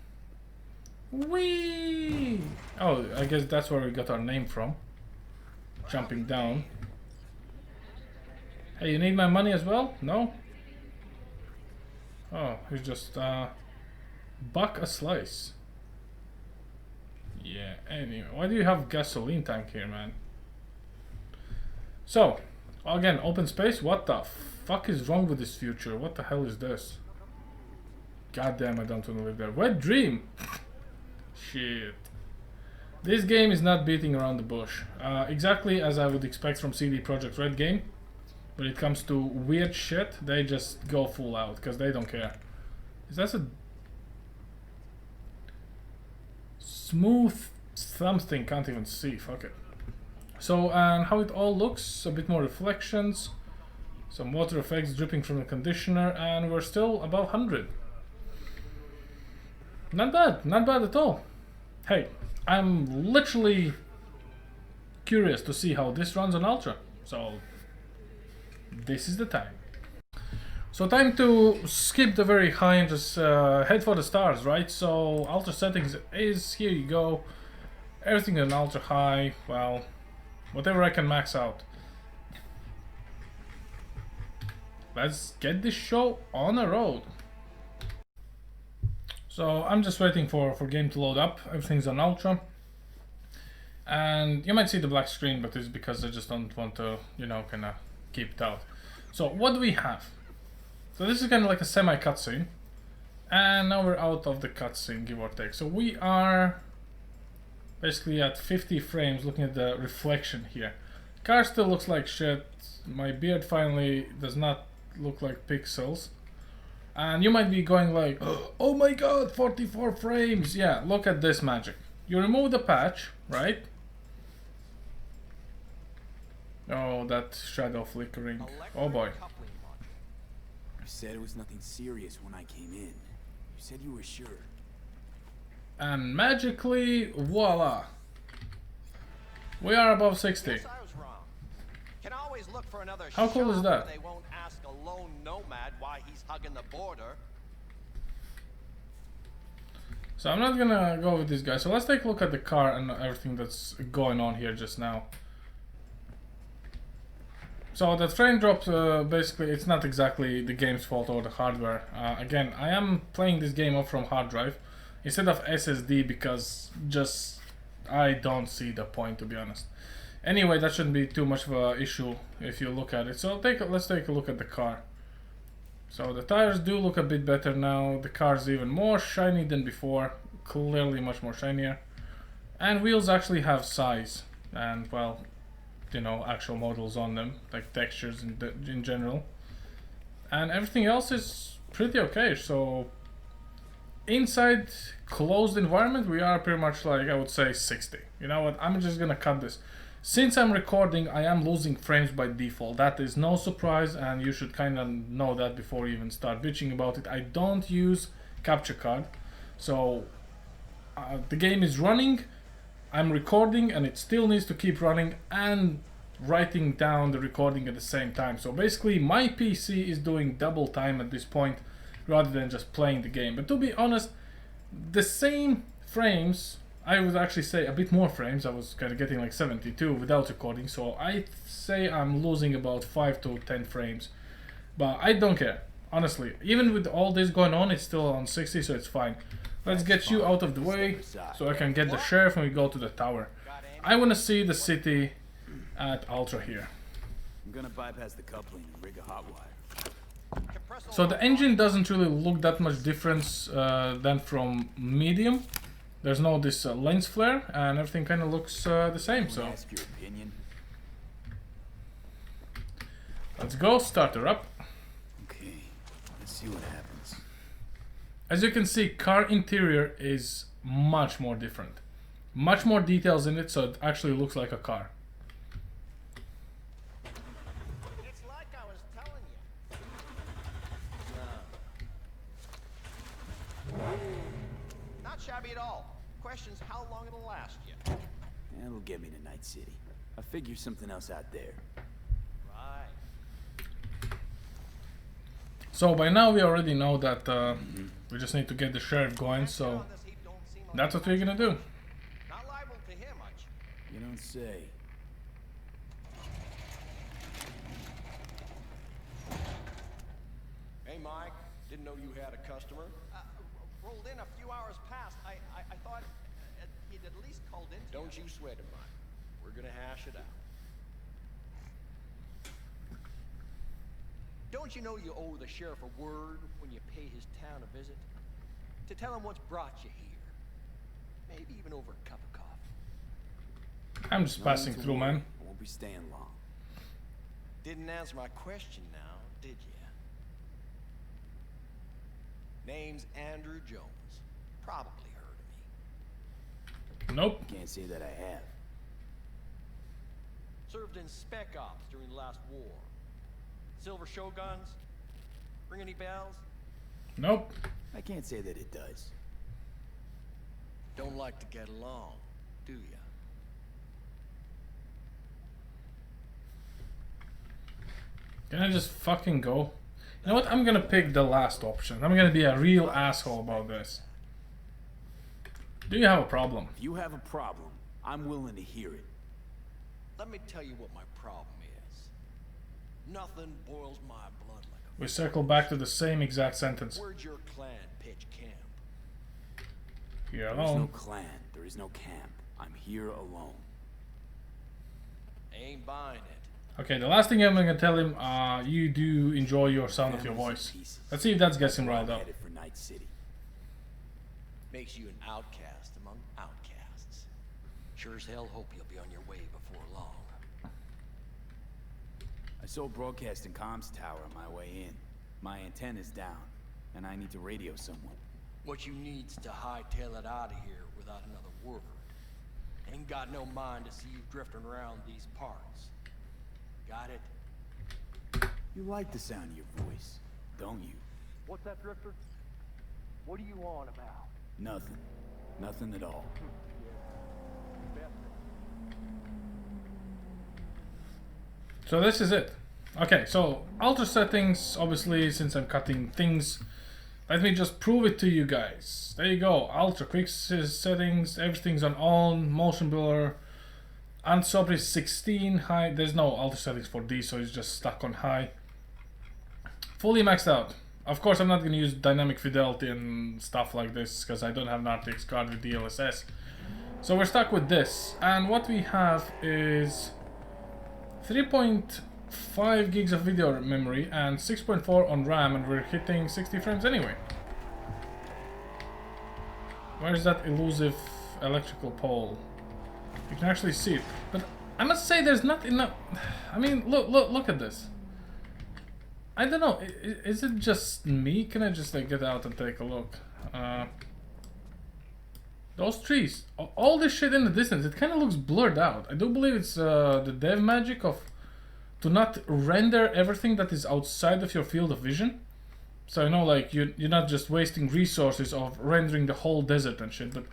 Whee! Oh, I guess that's where we got our name from. Jumping down. Hey, you need my money as well? No? Oh, he's just buck a slice. Yeah, anyway, why do you have gasoline tank here, man? So, again, open space. What the fuck is wrong with this future? What the hell is this? God damn, I don't want to live there. Wet dream. Shit. This game is not beating around the bush. Exactly as I would expect from CD Projekt Red game. When it comes to weird shit, they just go full out because they don't care. Is that a smooth something? Can't even see. Fuck it. So, and how it all looks, a bit more reflections, some water effects dripping from the conditioner, and we're still above 100. Not bad at all. Hey, I'm literally curious to see how this runs on Ultra, so this is the time. So time to skip the very high and just head for the stars, right? So Ultra settings is, here you go, everything on Ultra high, well, whatever I can max out. Let's get this show on the road. So I'm just waiting for game to load up. Everything's on Ultra. And you might see the black screen, but it's because I just don't want to, you know, kind of keep it out. So what do we have? So this is kind of like a semi-cutscene. And now we're out of the cutscene, give or take. So we are basically at 50 frames looking at the reflection here. Car still looks like shit. My beard finally does not look like pixels. And you might be going like, oh my god, 44 frames. Yeah, look at this magic. You remove the patch, right? Oh, that shadow flickering. Oh boy. You said it was nothing serious when I came in. You said you were sure. And magically, voila. We are above 60. Yes, I was wrong. Can always look for another How cool is shop that? where they won't ask a lone nomad why he's hugging the border. So I'm not gonna go with this guy. So let's take a look at the car and everything that's going on here just now. So that frame drop, basically, it's not exactly the game's fault or the hardware. Again, I am playing this game off from hard drive instead of SSD because just I don't see the point, to be honest. Anyway, that shouldn't be too much of an issue if you look at it. So let's take a look at the car. So the tires do look a bit better now. The car's even more shiny than before. Clearly much more shinier. And wheels actually have size. And, well, you know, actual models on them. Like textures in general. And everything else is pretty okay. So, inside closed environment, we are pretty much like, I would say, 60. You know what? I'm just gonna cut this. Since I'm recording, I am losing frames by default. That is no surprise, and you should kind of know that before you even start bitching about it. I don't use capture card, so the game is running, I'm recording, and it still needs to keep running and writing down the recording at the same time. So basically, my PC is doing double time at this point, rather than just playing the game. But to be honest, the same frames, I would actually say a bit more frames. I was kind of getting like 72 without recording, so I'd say I'm losing about 5 to 10 frames. But I don't care, honestly. Even with all this going on, it's still on 60, so it's fine. Let's get you out of the way so I can get the sheriff and we go to the tower. I want to see the city at Ultra here. I'm gonna bypass the coupling and rig a hot wire. So the engine doesn't really look that much difference than from medium. There's no this lens flare, and everything kind of looks the same. So Ask your opinion. let's go, start her up. Okay, let's see what happens. As you can see, car interior is much more different. Much more details in it, so it actually looks like a car. It's like I was telling you. Not shabby at all. Question's how long it'll last you. That'll get me to Night City. I'll figure something else out there. Right. So by now we already know that we just need to get the sheriff going, so that's what we're gonna do. Not liable to hear much. You don't say. Hey, Mike. Didn't know you had a customer. Rolled in a few hours past. I thought you'd at least called in. Don't you sweat it, Mike. We're gonna hash it out. Don't you know you owe the sheriff a word when you pay his town a visit? To tell him what's brought you here. Maybe even over a cup of coffee. I'm just passing through, man. I won't be staying long. Didn't answer my question now, did you? Name's Andrew Jones. Probably heard of me. Nope. Can't say that I have. Served in Spec Ops during the last war. Silver Shoguns? Ring any bells? Nope. I can't say that it does. Don't like to get along, do ya? Can I just fucking go? You know what? I'm gonna pick the last option. I'm gonna be a real asshole about this. Do you have a problem? If you have a problem, I'm willing to hear it. Let me tell you what my problem is. Nothing boils my blood like a... We circle back to the same exact sentence. Where'd your clan pitch camp? Here There is no alone. clan. There is no camp. I'm here alone. Ain't buying it. Okay, the last thing I'm gonna tell him, you do enjoy your sound of your Families voice. in pieces. Let's see if that gets him We're riled up. headed for Night City. Makes you an outcast among outcasts. Sure as hell hope you'll be on your way before long. I saw a broadcasting comms tower on my way in. My antenna's down, and I need to radio someone. What you need's to hightail it out of here without another word. Ain't got no mind to see you drifting around these parts. Got it? You like the sound of your voice, don't you? What's that, Drifter? What are you on about? Nothing. Nothing at all. So this is it. Okay, so alter settings, obviously, since I'm cutting things, let me just prove it to you guys. There you go, alter quick settings, everything's on motion blur, unsub is 16, high, there's no alter settings for these, so it's just stuck on high. Fully maxed out. Of course, I'm not going to use dynamic fidelity and stuff like this, because I don't have an RTX card with DLSS. So we're stuck with this, and what we have is 3.5 gigs of video memory and 6.4 on RAM, and we're hitting 60 frames anyway. Where's that elusive electrical pole? You can actually see it, but I must say there's not enough. I mean, look at this. I don't know, is it just me? Can I just like get out and take a look? Those trees, all this shit in the distance, it kind of looks blurred out. I do believe it's the dev magic of to not render everything that is outside of your field of vision. So I know, like, you're not just wasting resources of rendering the whole desert and shit, but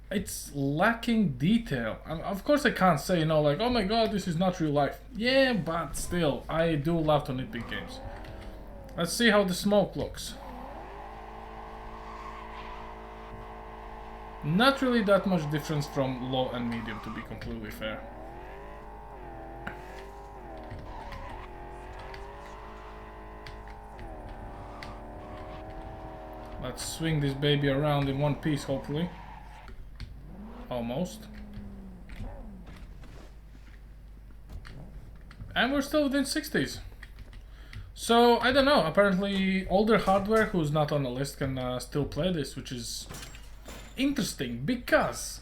it's lacking detail. Of course I can't say, you know, like, oh my god, this is not real life. Yeah, but still, I do love to nitpick games. Let's see how the smoke looks. Not really that much difference from low and medium, to be completely fair. Let's swing this baby around in one piece, hopefully. Almost. And we're still within 60s. So, I don't know, apparently older hardware who's not on the list can still play this, which is interesting, because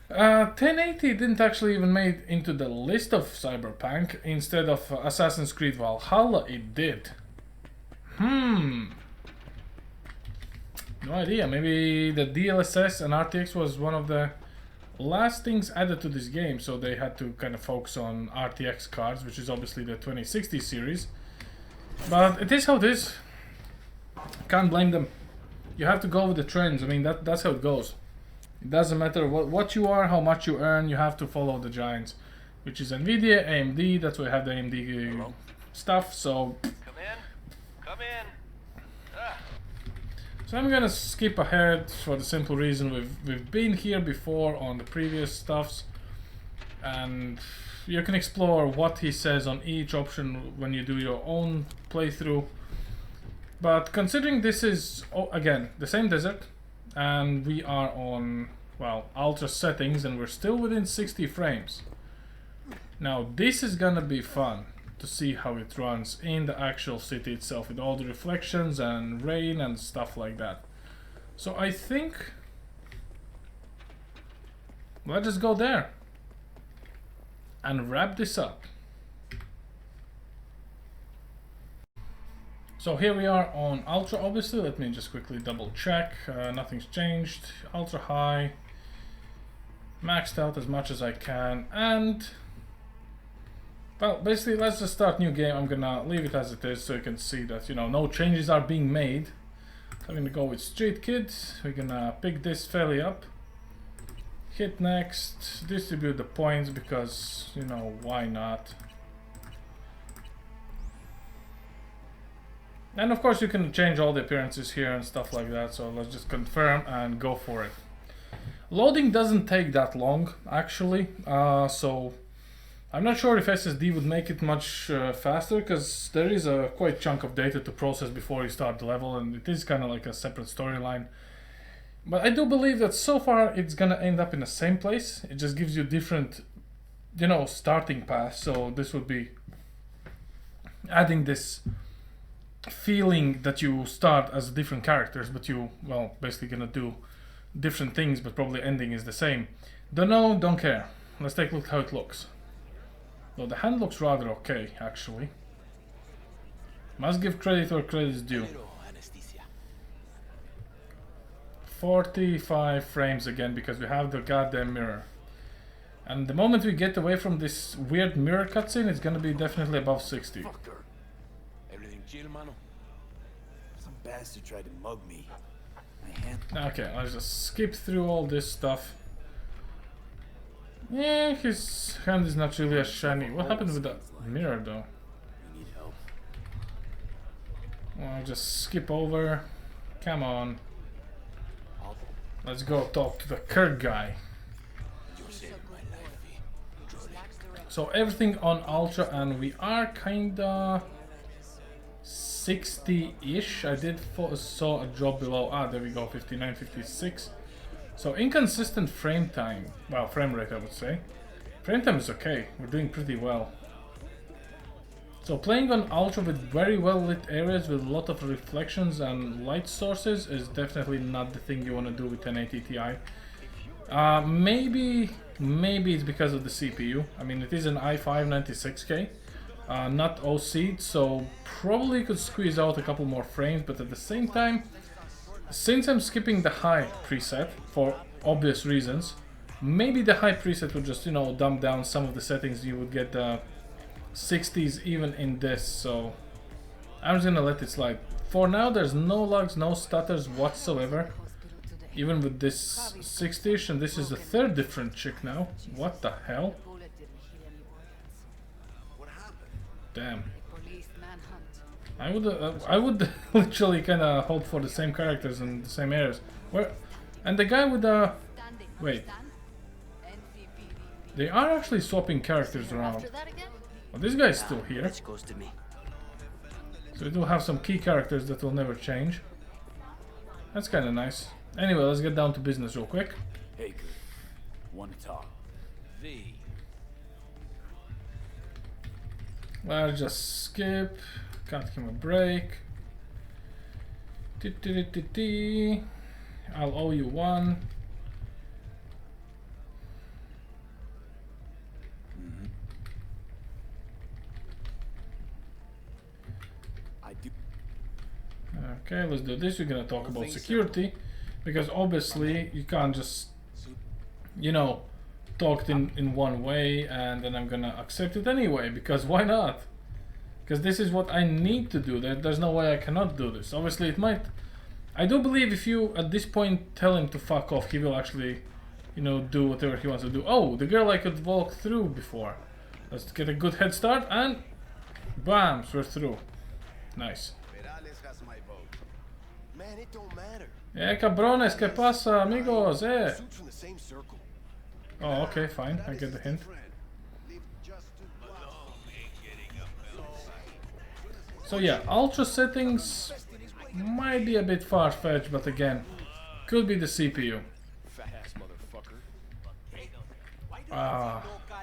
1080 didn't actually even made into the list of CyberPunk. Instead of Assassin's Creed Valhalla, it did. No idea, maybe the DLSS and RTX was one of the last things added to this game, so they had to kind of focus on RTX cards, which is obviously the 2060 series. But it is how it is. Can't blame them. You have to go with the trends. I mean, that's how it goes. It doesn't matter what you are, how much you earn, you have to follow the giants, which is Nvidia, AMD. That's why I have the AMD stuff. So Come in. Come in. Ah. So I'm gonna skip ahead for the simple reason we've been here before on the previous stuffs, and you can explore what he says on each option when you do your own playthrough. But considering this is again the same desert, and we are on, well, ultra settings, and we're still within 60 frames. Now this is gonna be fun to see how it runs in the actual city itself with all the reflections and rain and stuff like that. So I think let's just go there and wrap this up. So here we are on ultra, obviously. Let me just quickly double check. Nothing's changed. Ultra high, maxed out as much as I can, and well, basically let's just start new game. I'm gonna leave it as it is so you can see that, you know, no changes are being made. So I'm gonna go with Street Kid. We're gonna pick this fairly up, hit next, distribute the points because, you know, why not. And of course you can change all the appearances here and stuff like that, so let's just confirm and go for it. Loading doesn't take that long actually, so I'm not sure if SSD would make it much faster, because there is a quite chunk of data to process before you start the level, and it is kind of like a separate storyline. But I do believe that so far it's gonna end up in the same place. It just gives you different, you know, starting paths. So this would be adding this feeling that you start as different characters, but you, well, basically gonna do different things, but probably ending is the same. Don't know, don't care. Let's take a look how it looks. Though the hand looks rather okay, actually. Must give credit where credit is due. 45 frames again, because we have the goddamn mirror. And the moment we get away from this weird mirror cutscene, it's gonna be definitely above 60. Everything chill, mano? Some bastard tried to mug me. Okay, let's just skip through all this stuff. Yeah, his hand is not really as shiny. What happened with that mirror though? We need help. I'll just skip over. Come on. Let's go talk to the Kirk guy. So everything on ultra, and we are kinda 60-ish. I did saw a drop below. Ah, there we go, 59, 56. So inconsistent frame time. Well, frame rate, I would say. Frame time is okay. We're doing pretty well. So playing on ultra with very well lit areas with a lot of reflections and light sources is definitely not the thing you want to do with 1080 Ti. Maybe it's because of the CPU. I mean, it is an i5-96k, not OC'd, so probably could squeeze out a couple more frames, but at the same time, since I'm skipping the high preset for obvious reasons, maybe the high preset would just, you know, dumb down some of the settings. You would get the 60s even in this, so I'm just gonna let it slide. For now, there's no lags, no stutters whatsoever, even with this 60ish, and this is the third different chick now. What the hell? Damn. I would literally kind of hope for the same characters in the same areas. Where? And the guy with the... Wait. They are actually swapping characters around. Well, this guy's still here. So we do have some key characters that will never change. That's kind of nice. Anyway, let's get down to business real quick. Hey, good. Want to talk? V. Let's just skip. Can't give him a break. I'll owe you one. I do. Okay, let's do this. We're gonna talk about security, because obviously you can't just, you know, talk in one way and then I'm gonna accept it anyway, because why not? Because this is what I need to do. There's no way I cannot do this. Obviously it might I do believe if you at this point tell him to fuck off, he will actually, you know, do whatever he wants to do. Oh, the girl I could walk through before. Let's get a good head start and bam, we're through. Nice. Man, it don't matter. Cabrones, ¿qué pasa, amigos? Suits from the same circle. Oh, okay, fine. I get the hint. So yeah, ultra settings might be a bit far-fetched, but again, could be the CPU. Fat ass motherfucker.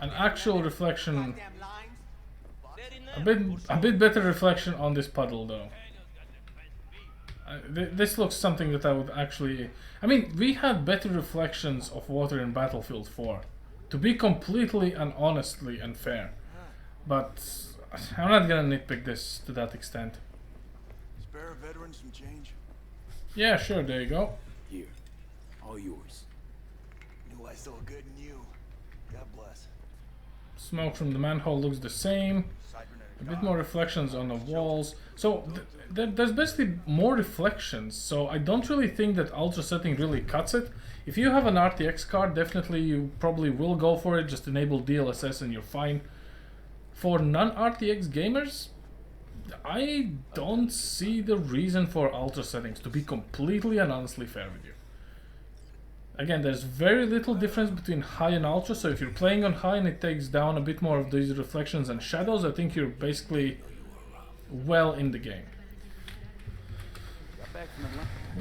An actual reflection, a bit better reflection on this puddle though. This looks something that I would actually... I mean, we had better reflections of water in Battlefield 4. To be completely and honestly and fair. But I'm not gonna nitpick this to that extent. Spare a veteran some change? Yeah, sure, there you go. Here, all yours. Knew I saw good in you. God bless. Smoke from the manhole looks the same. A bit more reflections on the walls. So there's basically more reflections. So I don't really think that ultra setting really cuts it. If you have an RTX card, definitely you probably will go for it. Just enable DLSS and you're fine. For non-RTX gamers, I don't see the reason for ultra settings, to be completely and honestly fair with you. Again, there's very little difference between high and ultra, so if you're playing on high and it takes down a bit more of these reflections and shadows, I think you're basically well in the game.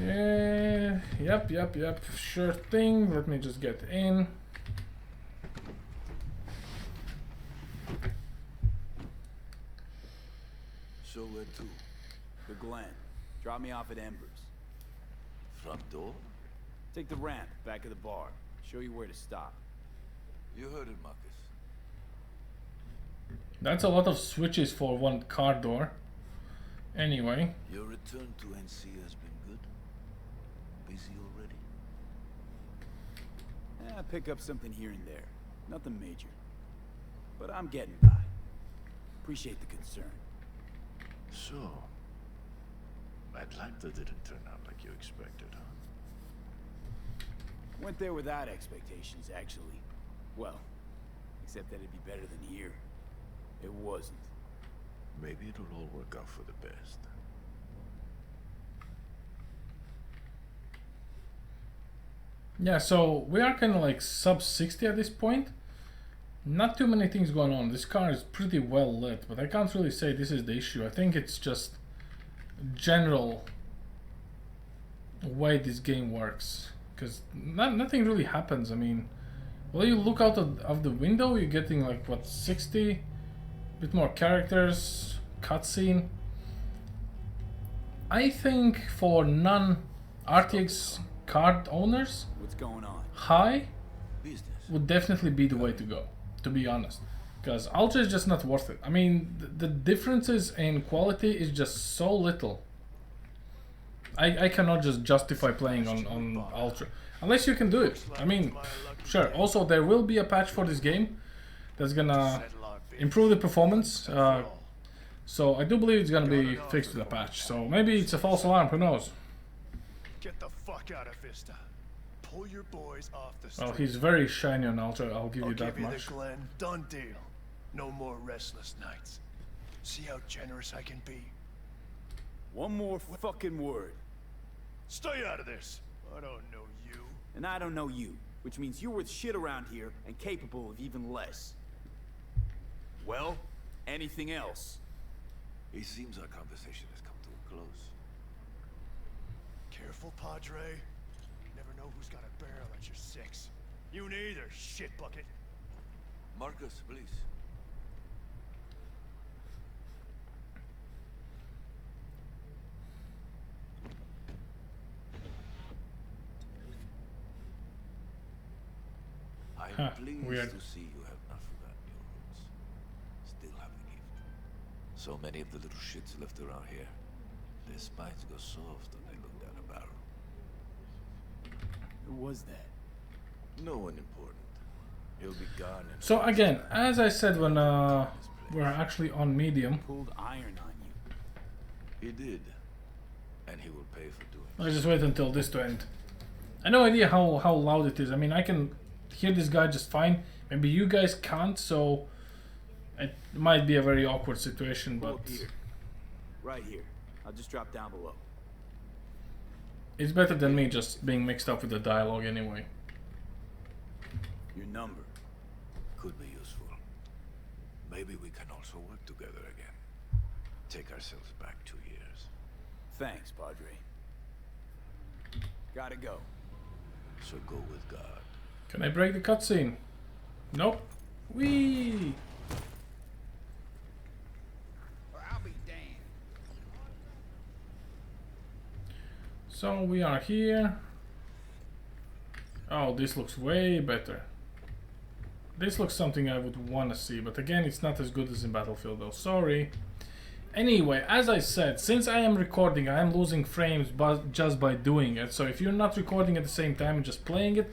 Yeah, yep, sure thing. Let me just get in. So where to? The Glen. Drop me off at Embers. Front door? Take the ramp, back of the bar. Show you where to stop. You heard it, Marcus. That's a lot of switches for one car door. Anyway. Your return to NC has been good? Busy already? Pick up something here and there. Nothing major. But I'm getting by. Appreciate the concern. So, Atlanta didn't turn out like you expected, huh? Went there without expectations, actually. Well, except that it'd be better than here. It wasn't. Maybe it'll all work out for the best. Yeah, so we are kind of like sub 60 at this point. Not too many things going on. This car is pretty well lit, but I can't really say this is the issue. I think it's just general way this game works. Because nothing really happens. I mean, well, you look out of the window, you're getting like, what, 60? A bit more characters, cutscene. I think for non-RTX card owners, what's going on? High Business. would definitely be the way to go, to be honest. Because Ultra is just not worth it. I mean, the differences in quality is just so little. I cannot just justify playing on Ultra. Unless you can do it. I mean, sure. Also, there will be a patch for this game that's gonna improve the performance. So I do believe it's gonna be fixed with a patch. So maybe it's a false alarm, who knows? Get the fuck out of Vista. Pull your boys off the street. Well, he's very shiny on Ultra, I'll give you that much. The Glen. Done deal. No more restless nights. See how generous I can be. One more fucking word. Stay out of this. I don't know you. And I don't know you, which means you're worth shit around here and capable of even less. Well, anything else? It seems our conversation has come to a close. Careful, Padre. Never know who's got a barrel at your six. You neither, shit bucket. Marcus, please. I'm pleased weird. to see you have not forgotten your roots. Still have the gift. So many of the little shits left around here, their spines go soft when they look down a barrel. Who was that? No one important. He'll be gone in... So again, as I said when we're actually on medium. Pulled iron on you. He did. and he will pay for doing I'll just wait until this to end. I have no idea how loud it is. I mean, I can hear this guy just fine. Maybe you guys can't, so it might be a very awkward situation, Pull but up here. Right here. I'll just drop down below. it's better than me just being mixed up with the dialogue anyway. Your number. Could be useful. Maybe we can also work together again. Take ourselves back 2 years. Thanks, Padre. Gotta go. So go with God. Can I break the cutscene? Nope. Whee! I'll be damned. So we are here. Oh, this looks way better. This looks something I would want to see, but again, it's not as good as in Battlefield though. Sorry. Anyway, as I said, since I am recording, I am losing frames just by doing it. So if you're not recording at the same time and just playing it,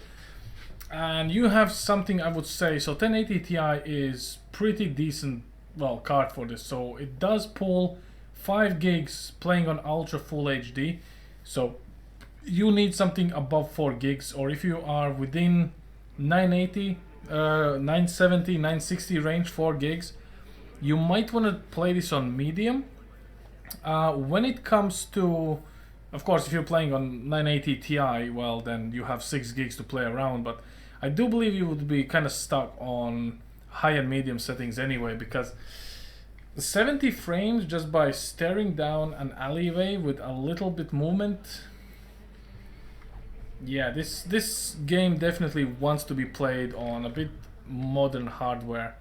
and you have something, I would say, so 1080 Ti is pretty decent, well, card for this. So it does pull 5 gigs playing on ultra full HD. So you need something above 4 gigs, or if you are within 980, 970, 960 range, 4 gigs, you might want to play this on medium. When it comes to, of course, if you're playing on 980 Ti, well, then you have 6 gigs to play around, but I do believe you would be kind of stuck on high and medium settings anyway, because 70 frames just by staring down an alleyway with a little bit movement, yeah, this game definitely wants to be played on a bit modern hardware.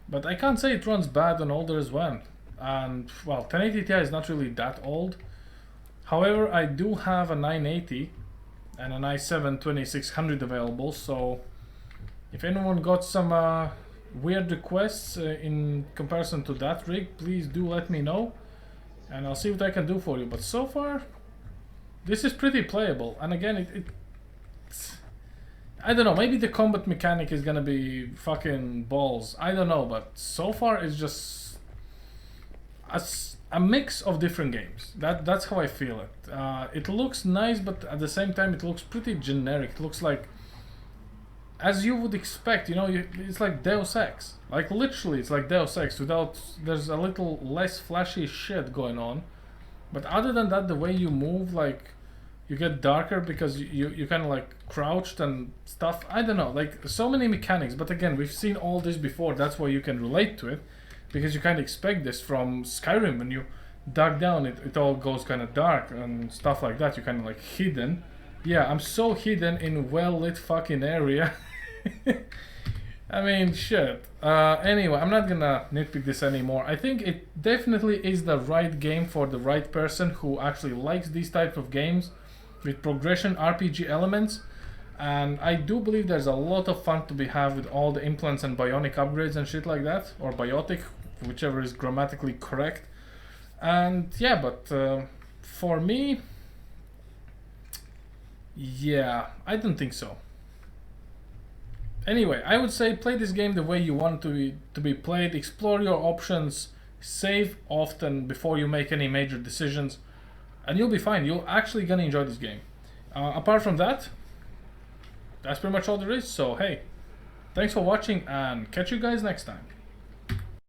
But I can't say it runs bad on older as well. And, well, 1080 Ti is not really that old. However, I do have a 980 and an i7-2600 available, so if anyone got some weird requests in comparison to that rig, please do let me know, and I'll see what I can do for you. But so far, this is pretty playable, and again, it's, I don't know, maybe the combat mechanic is gonna be fucking balls, I don't know, but so far it's just a mix of different games. That's how I feel it. It looks nice, but at the same time it looks pretty generic. It looks like, as you would expect, you know, it's like Deus Ex. Like literally, it's like Deus Ex without, there's a little less flashy shit going on. But other than that, the way you move, like, you get darker because you kind of like crouched and stuff. I don't know, like so many mechanics. But again, we've seen all this before. That's why you can relate to it, because you kind of expect this from Skyrim. When you dug down, it all goes kind of dark and stuff like that. You're kind of like hidden. Yeah, I'm so hidden in well-lit fucking area. I mean, shit. Anyway, I'm not gonna nitpick this anymore. I think it definitely is the right game for the right person who actually likes these type of games with progression RPG elements. And I do believe there's a lot of fun to be had with all the implants and bionic upgrades and shit like that, or biotic, whichever is grammatically correct. And yeah, but for me, yeah, I don't think so. Anyway, I would say play this game the way you want it to be played. Explore your options, save often before you make any major decisions, and you'll be fine. You're actually gonna enjoy this game. Apart from that, that's pretty much all there is. So hey, thanks for watching, and catch you guys next time.